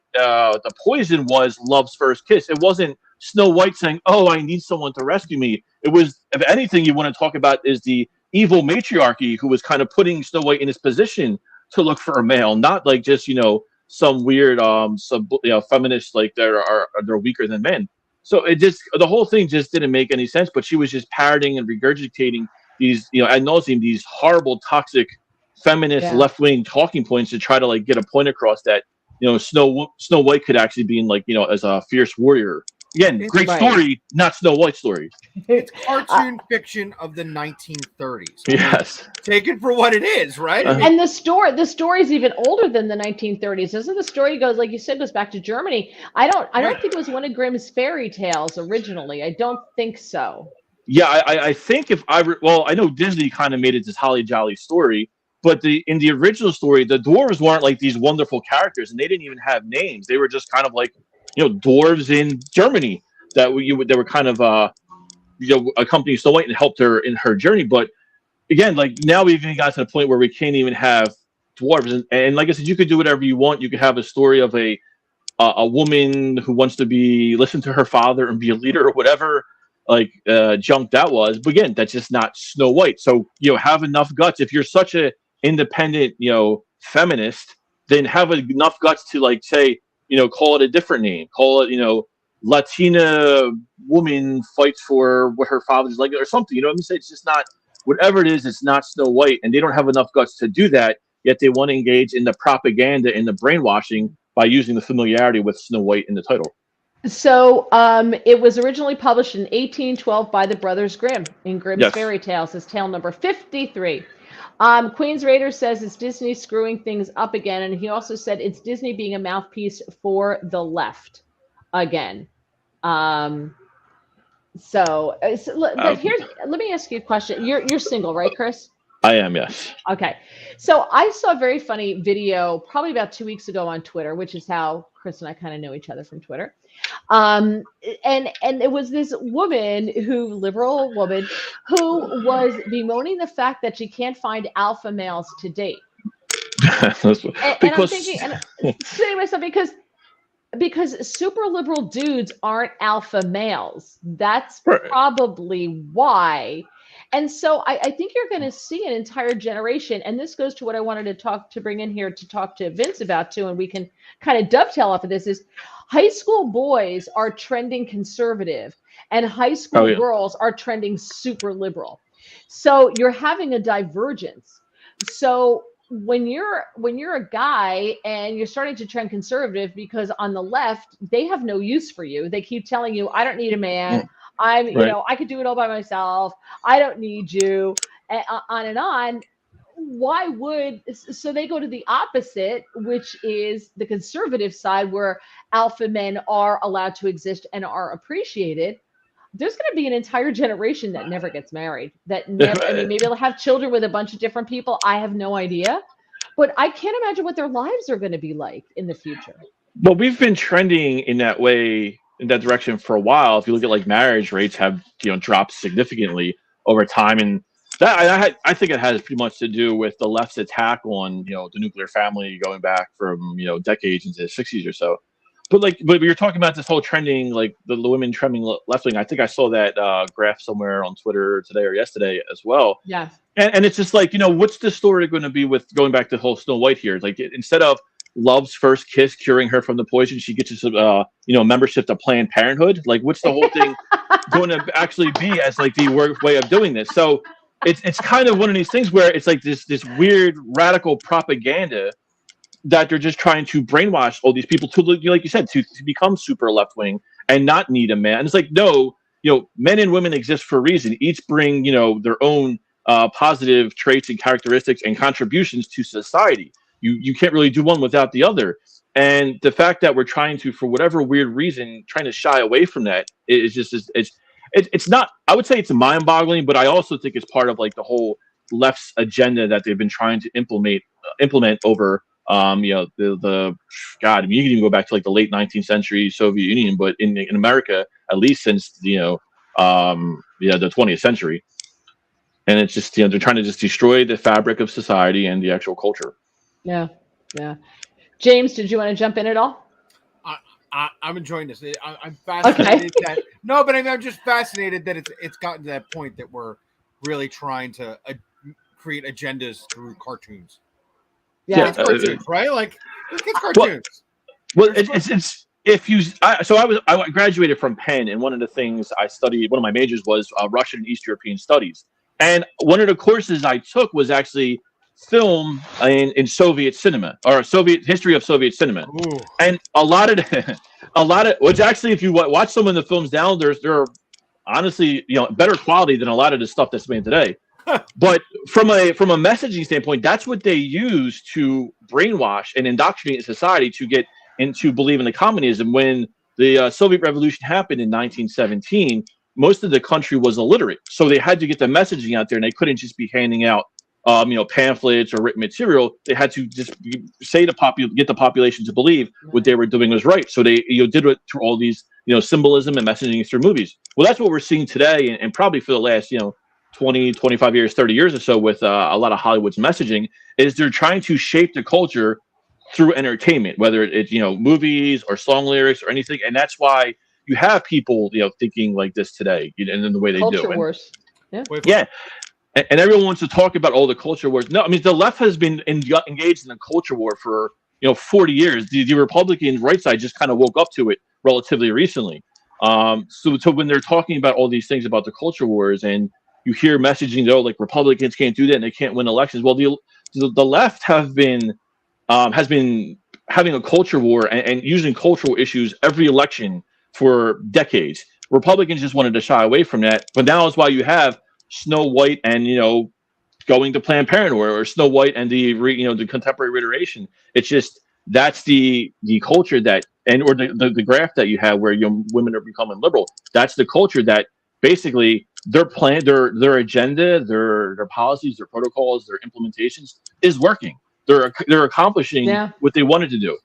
poison was love's first kiss. It wasn't Snow White saying, "Oh, I need someone to rescue me." It was, if anything, you want to talk about is the evil matriarchy who was kind of putting Snow White in his position to look for a male, not like just some weird feminists like they're weaker than men. So it just, the whole thing just didn't make any sense. But she was just parroting and regurgitating these ad nauseum, these horrible, toxic, feminist, left-wing talking points to try to like get a point across that Snow White could actually be in as a fierce warrior. Again, great story, not Snow White story. It's cartoon fiction of the 1930s. Yes. Take it for what it is, right? And the story is even older than the 1930s. Doesn't the story goes, like you said, goes back to Germany? I don't think it was one of Grimm's fairy tales originally. I don't think so. Yeah, I think I know Disney kind of made it this holly jolly story, but in the original story, the dwarves weren't like these wonderful characters, and they didn't even have names. They were just kind of like dwarves in Germany that they were kind of accompanying Snow White and helped her in her journey. But again, like now we've even got to the point where we can't even have dwarves, and like I said, you could do whatever you want. You could have a story of a woman who wants to listen to her father and be a leader or whatever junk that was. But again, that's just not Snow White. So have enough guts. If you're such a independent feminist, then have enough guts to like say, call it a different name. Call it, Latina woman fights for what her father's like, or something. You know what I'm saying? It's just not, whatever it is, it's not Snow White. And they don't have enough guts to do that, yet they want to engage in the propaganda and the brainwashing by using the familiarity with Snow White in the title. So it was originally published in 1812 by the Brothers Grimm in Grimm's Fairy Tales. It's tale number 53. Queen's Raider says it's Disney screwing things up again, and he also said it's Disney being a mouthpiece for the left again. But let me ask you a question. You're single, right, Chris? I am, yes. Okay. So I saw a very funny video probably about 2 weeks ago on Twitter, which is how Chris and I kind of know each other, from Twitter. And it was this liberal woman who was bemoaning the fact that she can't find alpha males to date. And I'm thinking, saying to myself, because super liberal dudes aren't alpha males. That's probably why. And so I think you're going to see an entire generation, and this goes to what I wanted to bring in here to talk to Vince about too, and we can kind of dovetail off of this, is high school boys are trending conservative and high school girls are trending super liberal. So you're having a divergence. So when you're a guy and you're starting to trend conservative, because on the left, they have no use for you. They keep telling you, I don't need a man. I could do it all by myself. I don't need you, on and on. So they go to the opposite, which is the conservative side, where alpha men are allowed to exist and are appreciated. There's going to be an entire generation that never gets married, maybe they'll have children with a bunch of different people. I have no idea, but I can't imagine what their lives are going to be like in the future. Well, we've been trending in that way, in that direction for a while. If you look at like marriage rates have dropped significantly over time, and that I think it has pretty much to do with the left's attack on the nuclear family going back from decades into the 60s or so. But you're talking about this whole trending, like the women trending left wing. I think I saw that graph somewhere on Twitter today or yesterday as well. Yeah. And it's just like, what's the story going to be with going back to the whole Snow White here? Like, instead of love's first kiss curing her from the poison, she gets membership to Planned Parenthood. Like, what's the whole thing going to actually be as like the way of doing this? So it's kind of one of these things where it's like this weird radical propaganda that they're just trying to brainwash all these people to, like you said, to become super left wing and not need a man. And it's like, no, men and women exist for a reason. Each bring their own positive traits and characteristics and contributions to society. You can't really do one without the other. And the fact that we're trying to, for whatever weird reason, trying to shy away from that is just it's not. I would say it's mind-boggling, but I also think it's part of like the whole left's agenda that they've been trying to implement over the God. I mean, you can even go back to like the late 19th century Soviet Union, but in America, at least since the 20th century. And it's just, they're trying to just destroy the fabric of society and the actual culture. Yeah. James, did you want to jump in at all? I'm enjoying this. I'm fascinated I'm just fascinated that it's gotten to that point that we're really trying to create agendas through cartoons. Yeah, it's cartoons, right? Like it's cartoons. Well, it's if you. I graduated from Penn, and one of the things I studied, one of my majors was Russian and East European studies, and one of the courses I took was actually film in Soviet cinema, or Soviet history of Soviet cinema. Ooh. And a lot of which actually, if you watch some of the films now, they're honestly better quality than a lot of the stuff that's made today. But from a messaging standpoint, that's what they use to brainwash and indoctrinate society to get into believing in communism. When the Soviet Revolution happened in 1917, most of the country was illiterate, so they had to get the messaging out there, and they couldn't just be handing out pamphlets or written material. They had to just get the population to believe what they were doing was right. So they did it through all these symbolism and messaging through movies. Well, that's what we're seeing today, and probably for the last 20, 25 years, 30 years or so with a lot of Hollywood's messaging, is they're trying to shape the culture through entertainment, whether it's movies or song lyrics or anything. And that's why you have people thinking like this today, and in the way they culture do. Wars. Yeah. And everyone wants to talk about all the culture wars. No, I mean, the left has been engaged in a culture war for 40 years. The Republican right side just kind of woke up to it relatively recently. So when they're talking about all these things about the culture wars, and you hear messaging, like Republicans can't do that and they can't win elections. Well, the left has been having a culture war and using cultural issues every election for decades. Republicans just wanted to shy away from that, but now is why you have Snow White and going to Planned Parenthood, or Snow White and the contemporary reiteration. It's just that's the culture that, or the graph that you have where women are becoming liberal. That's the culture that basically their plan, their agenda, their policies, their protocols, their implementations is working. They're accomplishing what they wanted to do.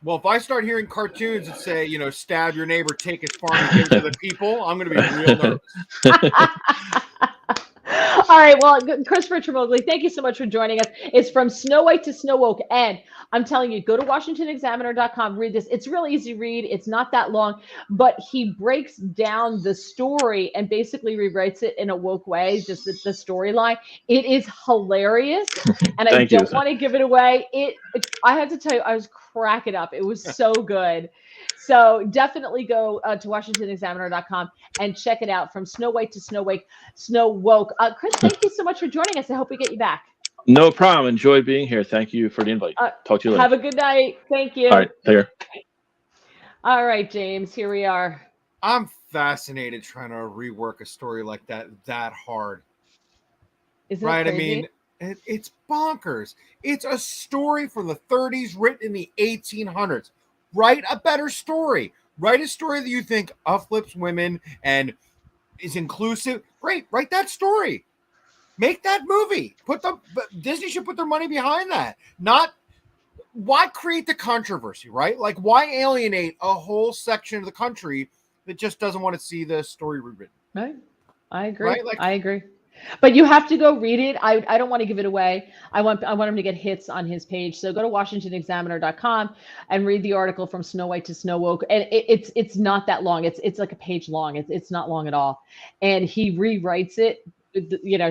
Well, if I start hearing cartoons that say, stab your neighbor, take his farm, and give it to the people, I'm going to be real nervous. All right. Well, Christopher Tremoglie, thank you so much for joining us. It's From Snow White to Snow Woke. And I'm telling you, go to WashingtonExaminer.com, read this. It's really easy to read. It's not that long, but he breaks down the story and basically rewrites it in a woke way, just the storyline. It is hilarious. And I don't want to give it away. I have to tell you, I was cracking up. It was so good. So definitely go to WashingtonExaminer.com and check it out. From Snow White to Snow Woke. Chris, thank you so much for joining us. I hope we get you back. No problem. Enjoy being here. Thank you for the invite. Talk to you later. Have a good night. Thank you. All right. Take care. All right, James. Here we are. I'm fascinated trying to rework a story like that hard. Isn't right? It crazy? I mean, it's bonkers. It's a story from the 30s written in the 1800s. Write a better story. Write a story that you think uplifts women and is inclusive. Great. Write that story. Make that movie. Disney should put their money behind that. Not why create the controversy, right? Like, why alienate a whole section of the country that just doesn't want to see the story rewritten? Right. I agree. Right? I agree. But you have to go read it. I don't want to give it away. I want him to get hits on his page. So go to WashingtonExaminer.com and read the article From Snow White to Snow Woke. And it's not that long. It's like a page long. It's not long at all. And he rewrites it.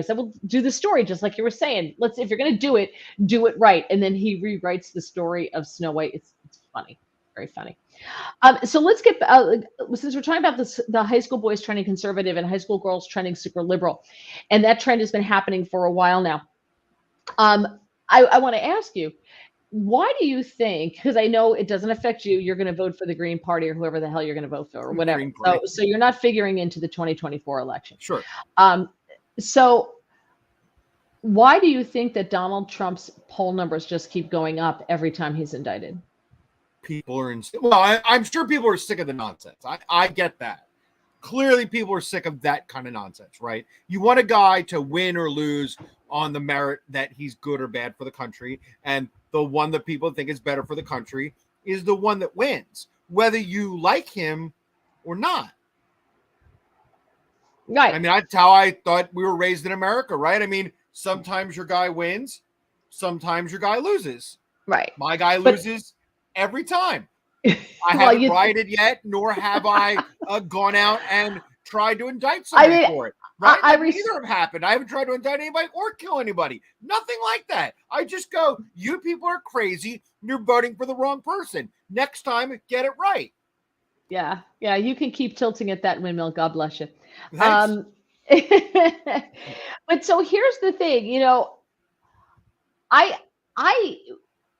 So we'll do the story just like you were saying. If you're going to do it right. And then he rewrites the story of Snow White. It's funny, very funny. So let's get since we're talking about the high school boys trending conservative and high school girls trending super liberal, and that trend has been happening for a while now. I want to ask you, why do you think? Because I know it doesn't affect you. You're going to vote for the Green Party or whoever the hell you're going to vote for or whatever. So you're not figuring into the 2024 election. Sure. So why do you think that Donald Trump's poll numbers just keep going up every time he's indicted? People are I'm sure people are sick of the nonsense. I get that. Clearly people are sick of that kind of nonsense, right? You want a guy to win or lose on the merit that he's good or bad for the country. And the one that people think is better for the country is the one that wins, whether you like him or not. Right. I mean, that's how I thought we were raised in America, right? I mean, sometimes your guy wins, sometimes your guy loses. Right. My guy loses every time. I haven't rioted yet, nor have I gone out and tried to indict somebody for it. Right? Neither have happened. I haven't tried to indict anybody or kill anybody. Nothing like that. I just go, you people are crazy. You're voting for the wrong person. Next time, get it right. Yeah. Yeah. You can keep tilting at that windmill. God bless you. Thanks. But so here's the thing,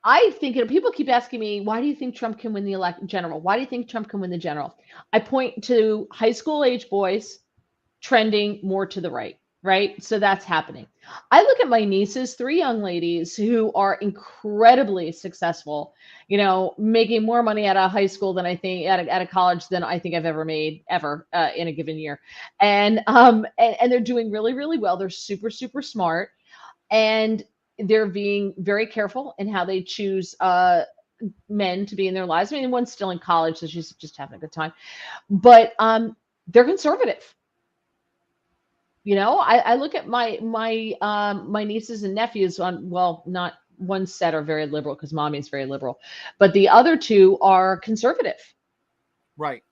I think, people keep asking me, why do you think Trump can win the general? Why do you think Trump can win the general? I point to high school age boys trending more to the right? So that's happening. I look at my nieces, 3 young ladies who are incredibly successful, making more money out of high school than I think at a college than I think I've ever made in a given year. And they're doing really, really well. They're super, super smart. And they're being very careful in how they choose men to be in their lives. I mean, one's still in college, so she's just having a good time. But they're conservative. I look at my nieces and nephews not one set are very liberal because mommy's very liberal, but the other 2 are conservative. Right.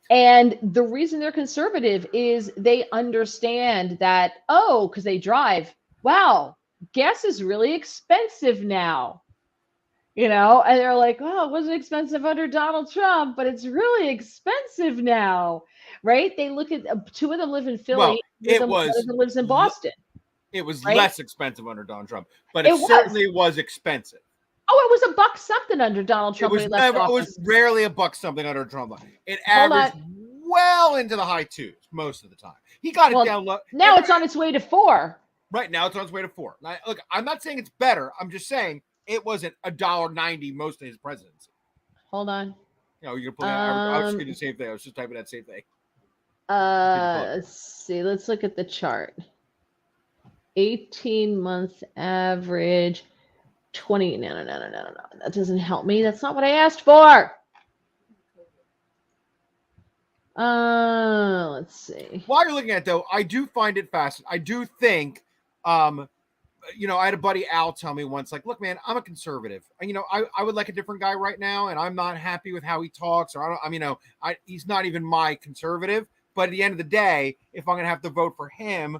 And the reason they're conservative is they understand that, because they drive, wow, gas is really expensive now. And they're like, oh, it wasn't expensive under Donald Trump, but it's really expensive now. Right? They look at 2 of them live in Philly. One of them lives in Boston. It was less expensive under Donald Trump, but it certainly was expensive. Oh, it was $1 something under Donald Trump. It was rarely $1 something under Trump. It averaged well into the high 2s most of the time. He got it down low. Now it's on its way to 4. Right now, it's on its way to 4. Now, look, I'm not saying it's better. I'm just saying it wasn't $1.90 most of his presidency. Hold on. You're pulling. I was just doing the same thing. I was just typing that same thing. Let's see. Let's look at the chart. 18-month average. 20. No. That doesn't help me. That's not what I asked for. Let's see. While you're looking at it, though, I do find it fascinating. I do think, I had a buddy, Al, tell me once, like, look, man, I'm a conservative. I would like a different guy right now, and I'm not happy with how he talks, or he's not even my conservative. But at the end of the day, if I'm going to have to vote for him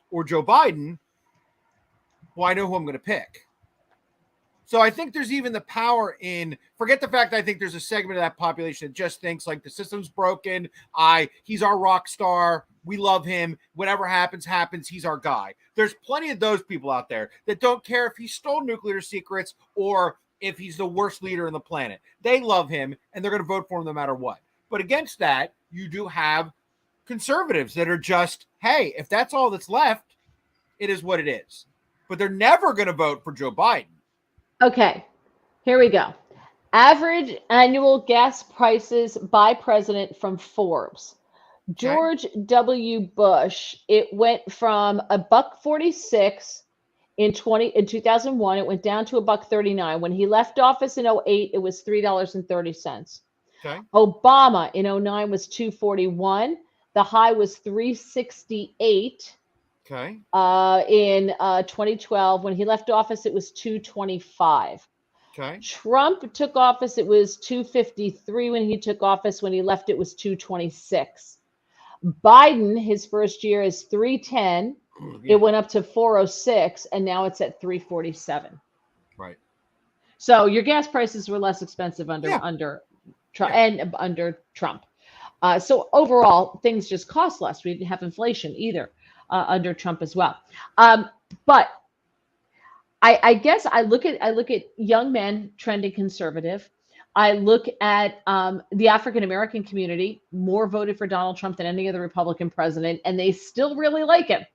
or Joe Biden, well, I know who I'm going to pick. So I think there's even the power in, forget the fact that I think there's a segment of that population that just thinks like the system's broken. He's our rock star. We love him. Whatever happens, he's our guy. There's plenty of those people out there that don't care if he stole nuclear secrets or if he's the worst leader on the planet. They love him and they're going to vote for him no matter what. But against that, you do have conservatives that are just, hey, if that's all that's left, it is what it is. But they're never going to vote for Joe Biden. Okay, here we go. Average annual gas prices by president from Forbes. George W. Bush, it went from $1.46 in 2001. It went down to $1.39. When he left office in 2008, it was $3.30. Okay. Obama in 2009 was $2.41. The high was $3.68. Okay. In 2012, when he left office, it was $2.25. Okay. Trump took office, it was $2.53 when he took office. When he left, it was $2.26. Biden, his first year, is $3.10. Yeah. It went up to $4.06, and now it's at $3.47. Right. So your gas prices were less expensive under Trump and under Trump. So overall, things just cost less. We didn't have inflation either. Under Trump as well. But I guess I look at young men trending conservative. I look at the African American community, more voted for Donald Trump than any other Republican president, and they still really like him.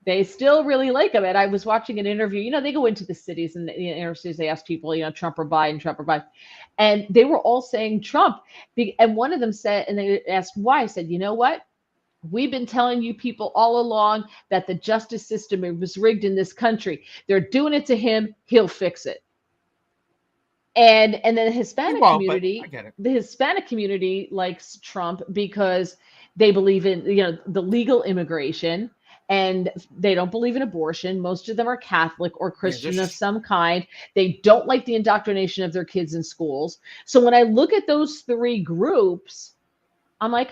And I was watching an interview. They go into the cities and the inner cities. They ask people, Trump or Biden, and they were all saying Trump. And one of them said, and they asked why. I said, you know what? We've been telling you people all along that the justice system was rigged in this country. They're doing it to him. He'll fix it. And then the Hispanic community likes Trump because they believe in, the legal immigration, and they don't believe in abortion. Most of them are Catholic or Christian of some kind. They don't like the indoctrination of their kids in schools. So when I look at those three groups, I'm like,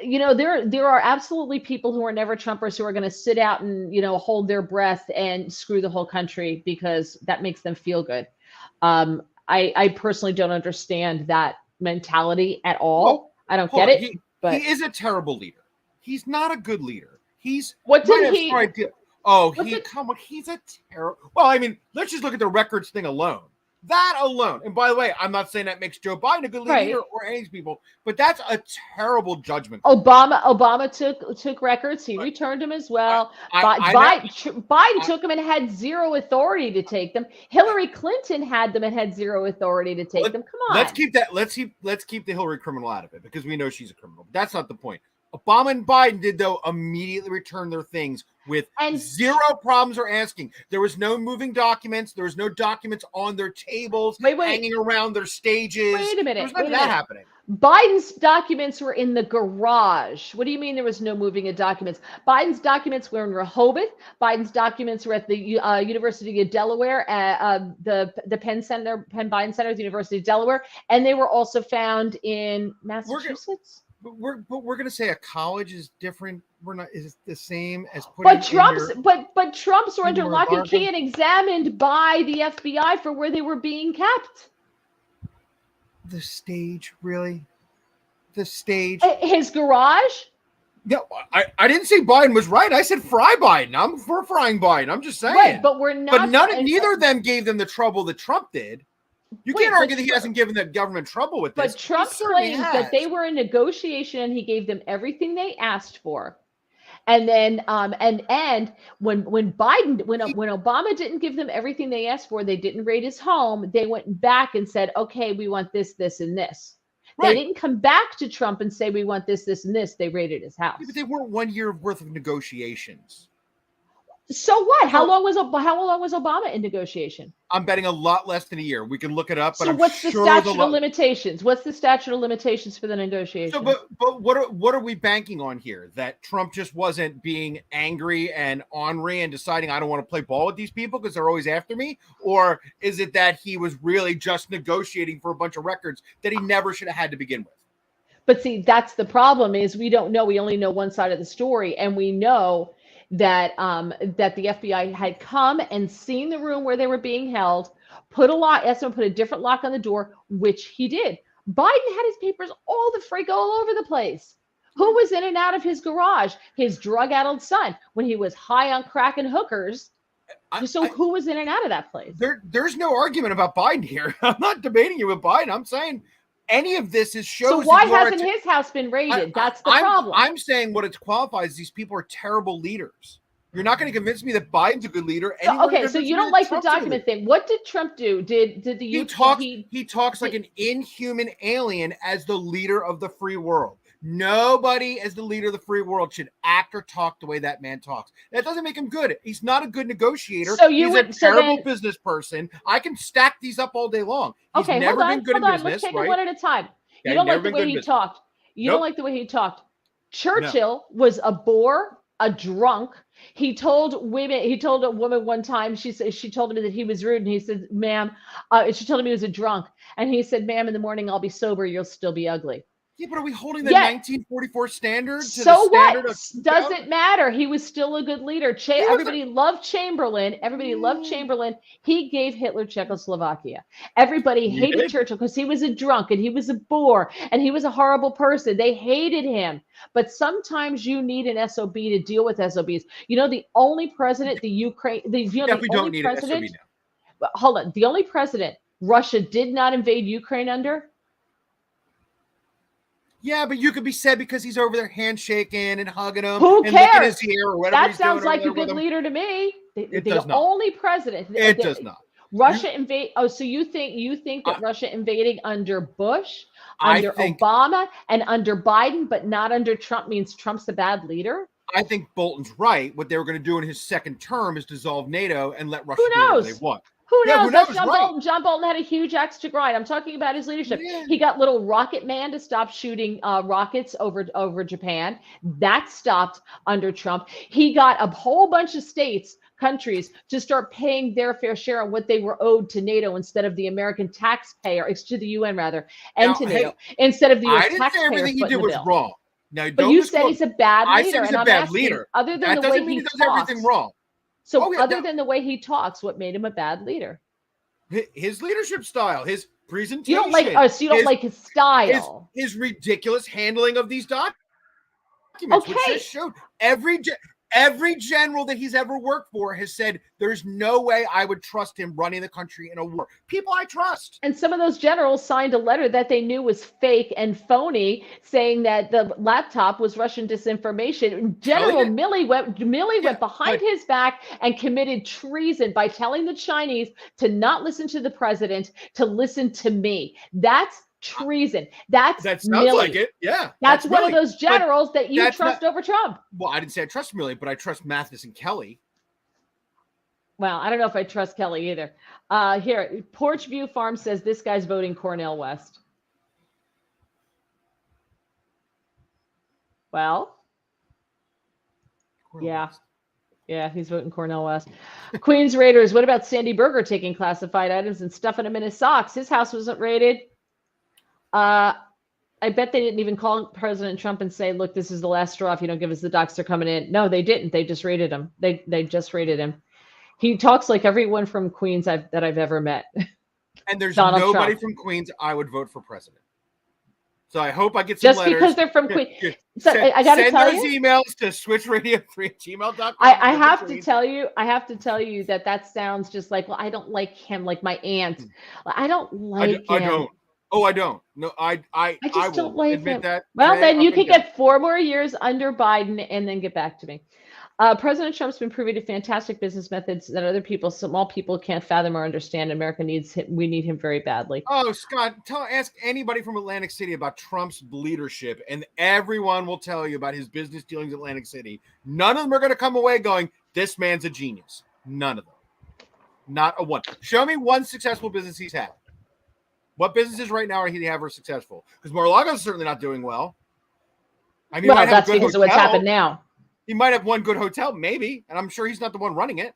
there are absolutely people who are never Trumpers who are going to sit out and, hold their breath and screw the whole country because that makes them feel good. I personally don't understand that mentality at all. Well, I don't get it. But he is a terrible leader. He's not a good leader. He's what did he? He's a terrible. Well, I mean, let's just look at the records thing alone. That alone, and by the way, I'm not saying that makes Joe Biden a good leader or any of these people, but that's a terrible judgment. Obama took records. He returned them as well. Biden took them and had zero authority to take them. Hillary Clinton had them and had zero authority to take them. Come on. Let's keep the Hillary criminal out of it because we know she's a criminal. But that's not the point. Obama and Biden did, though, immediately return their things with zero problems or asking. There was no moving documents. There was no documents on their tables, hanging around their stages. Wait a minute. There was none of that happening. Biden's documents were in the garage. What do you mean there was no moving of documents? Biden's documents were in Rehoboth. Biden's documents were at the University of Delaware, the Penn Biden Center at the University of Delaware, and they were also found in Massachusetts. But we're going to say a college is different. Is the same as putting. But Trump's were under lock and key and examined by the FBI for where they were being kept. The stage, really? The stage. His garage. No, I didn't say Biden was right. I said fry Biden. I'm for frying Biden. I'm just saying. Right, but we're not. But neither of them gave them the trouble that Trump did. You can't argue that he hasn't given the government trouble with this. But Trump claims that they were in negotiation and he gave them everything they asked for. And then and when Obama didn't give them everything they asked for, they didn't raid his home. They went back and said, okay, we want this, this, and this. Right. They didn't come back to Trump and say, we want this, this, and this. They raided his house. Yeah, but they weren't 1 year worth of negotiations. So what? How long was Obama in negotiation? I'm betting a lot less than a year. We can look it up. But so what's the statute of limitations? What's the statute of limitations for the negotiation? So, but what are we banking on here? That Trump just wasn't being angry and ornery and deciding I don't want to play ball with these people because they're always after me? Or is it that he was really just negotiating for a bunch of records that he never should have had to begin with? But see, that's the problem is we don't know. We only know one side of the story, and we know that the FBI had come and seen the room where they were being held, asked him to put a different lock on the door, which he did. Biden had his papers all over the place. Who was in and out of his garage? His drug-addled son when he was high on crack and hookers. Who was in and out of that place? There's no argument about Biden here. I'm not debating you with Biden. I'm saying any of this shows. So why hasn't his house been raided? That's the problem. I'm saying what it qualifies is these people are terrible leaders. You're not going to convince me that Biden's a good leader. So you don't like the document thing. What did Trump do? He talks like an inhuman alien as the leader of the free world. Nobody as the leader of the free world should act or talk the way that man talks. That doesn't make him good. He's not a good negotiator. He's a terrible business person. I can stack these up all day long. He's never been good in business. Let's take it one at a time. You don't like the way he talked. You don't like the way he talked. Churchill was a bore, a drunk. He told a woman one time, she told him that he was rude, and he said, ma'am, she told him he was a drunk. And he said, ma'am, in the morning I'll be sober, you'll still be ugly. Yeah, but are we holding the 1944 standard to so the standard what? Does it matter? He was still a good leader. Everybody loved Chamberlain. He gave Hitler Czechoslovakia. Everybody hated Churchill because he was a drunk and he was a bore and he was a horrible person. They hated him. But sometimes you need an SOB to deal with SOBs. You know, the only president, the only president Russia did not invade Ukraine under. Yeah, but you could be sad because he's over there handshaking and hugging him. Who and cares? Licking his ear or whatever. That sounds like a good leader to me. It does not. Only president. It does not. Russia invade. Oh, so you think that Russia invading under Bush, under Obama, and under Biden, but not under Trump means Trump's a bad leader? I think Bolton's right. What they were going to do in his second term is dissolve NATO and let Russia do whatever they want. Who knows? That's John Bolton. John Bolton had a huge axe to grind. I'm talking about his leadership. Yeah. He got little Rocket Man to stop shooting rockets over Japan. That stopped under Trump. He got a whole bunch of countries to start paying their fair share on what they were owed to NATO instead of the American taxpayer, to the UN rather, and now, to NATO, instead of the US taxpayer. I didn't say everything he did was wrong. Now, but you said he's a bad leader. I said he's a bad leader. Other than the way he does everything wrong. So other than the way he talks, what made him a bad leader? His leadership style, his presentation. You don't like us. You don't like his style. His ridiculous handling of these documents, which just showed every general that he's ever worked for has said there's no way I would trust him running the country in a war. People I trust. And some of those generals signed a letter that they knew was fake and phony, saying that the laptop was Russian disinformation. General Milley went behind his back and committed treason by telling the Chinese to not listen to the president, to listen to me. That's treason. That sounds like it. Yeah. That's one of those generals that you trust over Trump. Well, I didn't say I trust Milley, but I trust Mathis and Kelly. Well, I don't know if I trust Kelly either. Here, Porch View Farm says this guy's voting Cornel West. Well, yeah, he's voting Cornel West. Queens Raiders, what about Sandy Berger taking classified items and stuffing them in his socks? His house wasn't raided. I bet they didn't even call President Trump and say, look, this is the last straw. If you don't give us the docs, they're coming in. No, they didn't. They just raided him. They just raided him. He talks like everyone from Queens that I've ever met. And there's nobody from Queens I would vote for president. So I hope I get some just letters. Because they're from Queens. So I got to tell you. Send those emails to switchradio3@gmail.com. I have to tell you that sounds just like, well, I don't like him like my aunt. I don't like him. I don't. Oh, I don't. No, I just don't like admit him. That. Well, then you can get 4 more years under Biden and then get back to me. President Trump's been proving to fantastic business methods that other people, small people, can't fathom or understand. America needs him. We need him very badly. Oh, Scott, ask anybody from Atlantic City about Trump's leadership, and everyone will tell you about his business dealings in Atlantic City. None of them are going to come away going, this man's a genius. None of them. Not a one. Show me one successful business he's had. What businesses right now are he ever successful? Because Mar-a-Lago's certainly not doing well. I mean, well, that's because of what's happened now. He might have one good hotel, maybe, and I'm sure he's not the one running it.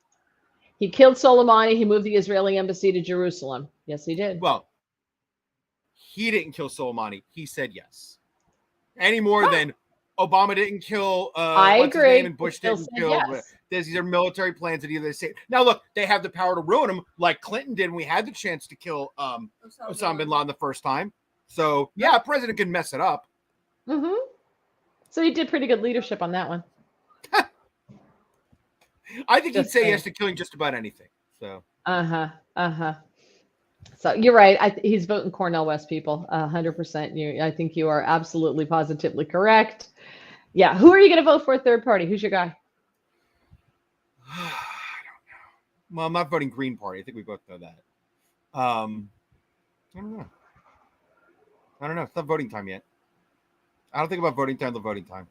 He killed Soleimani. He moved the Israeli embassy to Jerusalem. Yes, he did. Well, he didn't kill Soleimani. He said yes. Any more than Obama didn't kill I agree. And Bush didn't kill. Yes. These are military plans that either say. Now, look, they have the power to ruin them like Clinton did when we had the chance to kill Osama bin Laden the first time. So, yeah, a president can mess it up. Mm-hmm. So he did pretty good leadership on that one. I think he'd say yes to killing just about anything. So. So you're right. He's voting Cornel West, people. 100%. I think you are absolutely positively correct. Yeah. Who are you going to vote for a third party? Who's your guy? I don't know. Well, I'm not voting Green Party. I think we both know that. I don't know. It's not voting time yet. I don't think about voting time till voting time.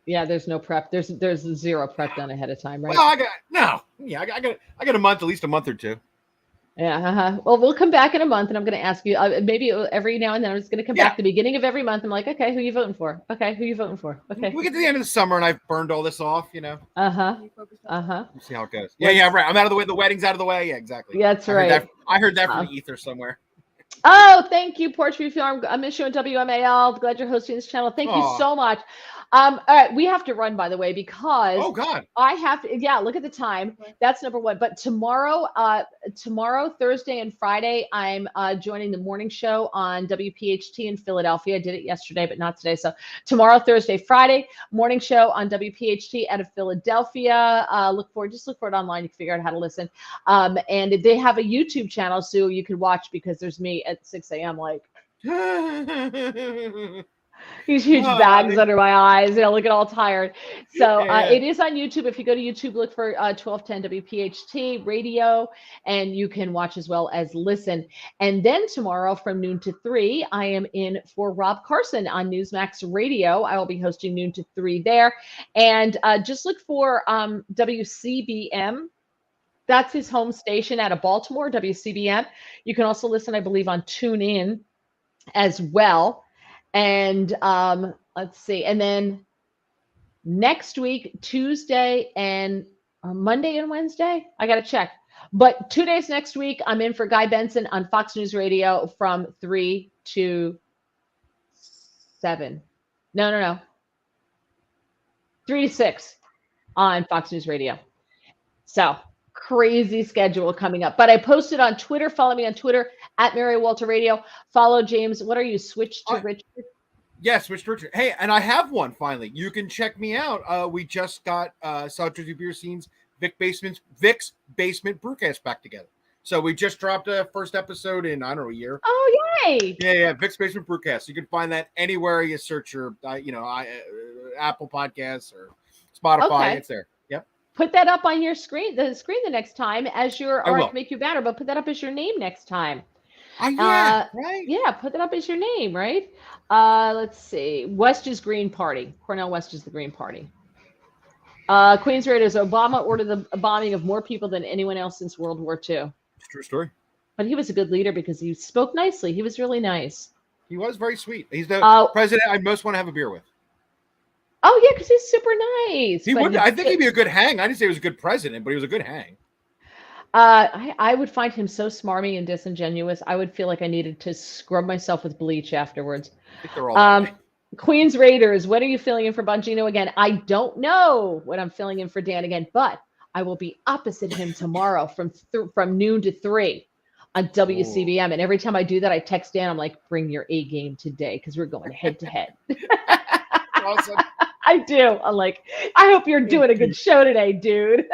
Yeah, there's no prep. There's zero prep done ahead of time, right? Well, I got a month, at least a month or two. Yeah. Well, we'll come back in a month, and I'm going to ask you. Maybe every now and then, I'm just going to come back at the beginning of every month. I'm like, okay, who are you voting for? Okay, who are you voting for? Okay. We get to the end of the summer, and I've burned all this off. You know. We'll see how it goes. Yeah, right. I'm out of the way. The wedding's out of the way. Yeah, exactly. Yeah, that's right. I heard that from the ether somewhere. Oh, thank you, Porch Farm. I miss you on WMAL. Glad you're hosting this channel. Thank you so much. All right, we have to run, by the way, because I have to. Yeah, look at the time. That's number one. But tomorrow, Thursday and Friday, I'm joining the morning show on WPHT in Philadelphia. I did it yesterday, but not today. So tomorrow, Thursday, Friday, morning show on WPHT out of Philadelphia. Look for it online. You can figure out how to listen. And they have a YouTube channel, so you can watch because there's me at 6 a.m. like. These huge bags under my eyes, looking all tired. So it is on YouTube. If you go to YouTube, look for 1210 WPHT radio, and you can watch as well as listen. And then tomorrow from noon to 3, I am in for Rob Carson on Newsmax Radio. I will be hosting noon to 3 there. And just look for WCBM. That's his home station out of Baltimore, WCBM. You can also listen, I believe, on TuneIn as well. And let's see. And then next week, Tuesday and Monday and Wednesday, I got to check. But 2 days next week, I'm in for Guy Benson on Fox News Radio from 3 to 7. No. 3 to 6 on Fox News Radio. So crazy schedule coming up. But I posted on Twitter. Follow me on Twitter at Mary Walter Radio. Follow James. What are you? Switch to Richard? Yeah, switch to Richard. Hey, and I have one finally. You can check me out. We just got South Jersey Beer Scene's Vic's Basement Brewcast back together. So we just dropped a first episode in, I don't know, a year. Oh, yay. Yeah, Vic's Basement Brewcast. You can find that anywhere you search your, Apple Podcasts or Spotify. Okay. It's there. Yep. Put that up on your screen, the next time as your, or I can make you better, but put that up as your name next time. Right. Yeah, put that up as your name, right? Let's see. West is Green Party. Cornell West is the Green Party. Queens Raiders. Obama ordered the bombing of more people than anyone else since World War II. It's a true story. But he was a good leader because he spoke nicely. He was really nice. He was very sweet. He's the president I most want to have a beer with. Oh, yeah, because he's super nice. He would. I think he'd be a good hang. I didn't say he was a good president, but he was a good hang. I would find him so smarmy and disingenuous. I would feel like I needed to scrub myself with bleach afterwards. I think they're all Queens Raiders, what are you filling in for Bongino again? I don't know what I'm filling in for Dan again, but I will be opposite him tomorrow from noon to 3 on WCBM. And every time I do that, I text Dan. I'm like, bring your A game today because we're going head to head. Awesome. I do. I'm like, I hope you're doing a good show today, dude.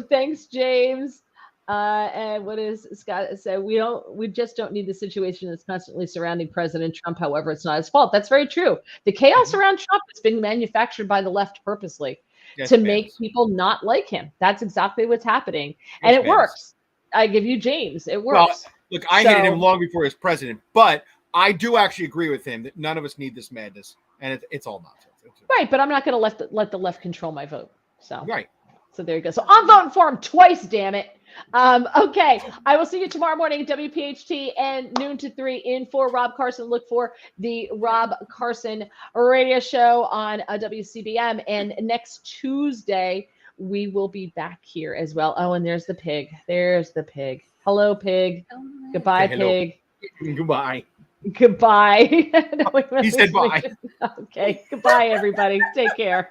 Thanks, James. And what is Scott said? We just don't need the situation that's constantly surrounding President Trump. However, it's not his fault. That's very true. The chaos around Trump is being manufactured by the left purposely to make people not like him. That's exactly what's happening. And it works. I give you James. It works. Well, look, I hated him long before he was president, but I do actually agree with him that none of us need this madness, and it's all nonsense. Right, but I'm not going to let the left control my vote. So right. So there you go. So I'm voting for him twice, damn it. Okay. I will see you tomorrow morning at WPHT and noon to 3 in for Rob Carson. Look for the Rob Carson radio show on WCBM. And next Tuesday, we will be back here as well. Oh, and there's the pig. There's the pig. Hello, pig. Goodbye, pig. Goodbye. Goodbye. He said bye. Okay. Goodbye, everybody. Take care.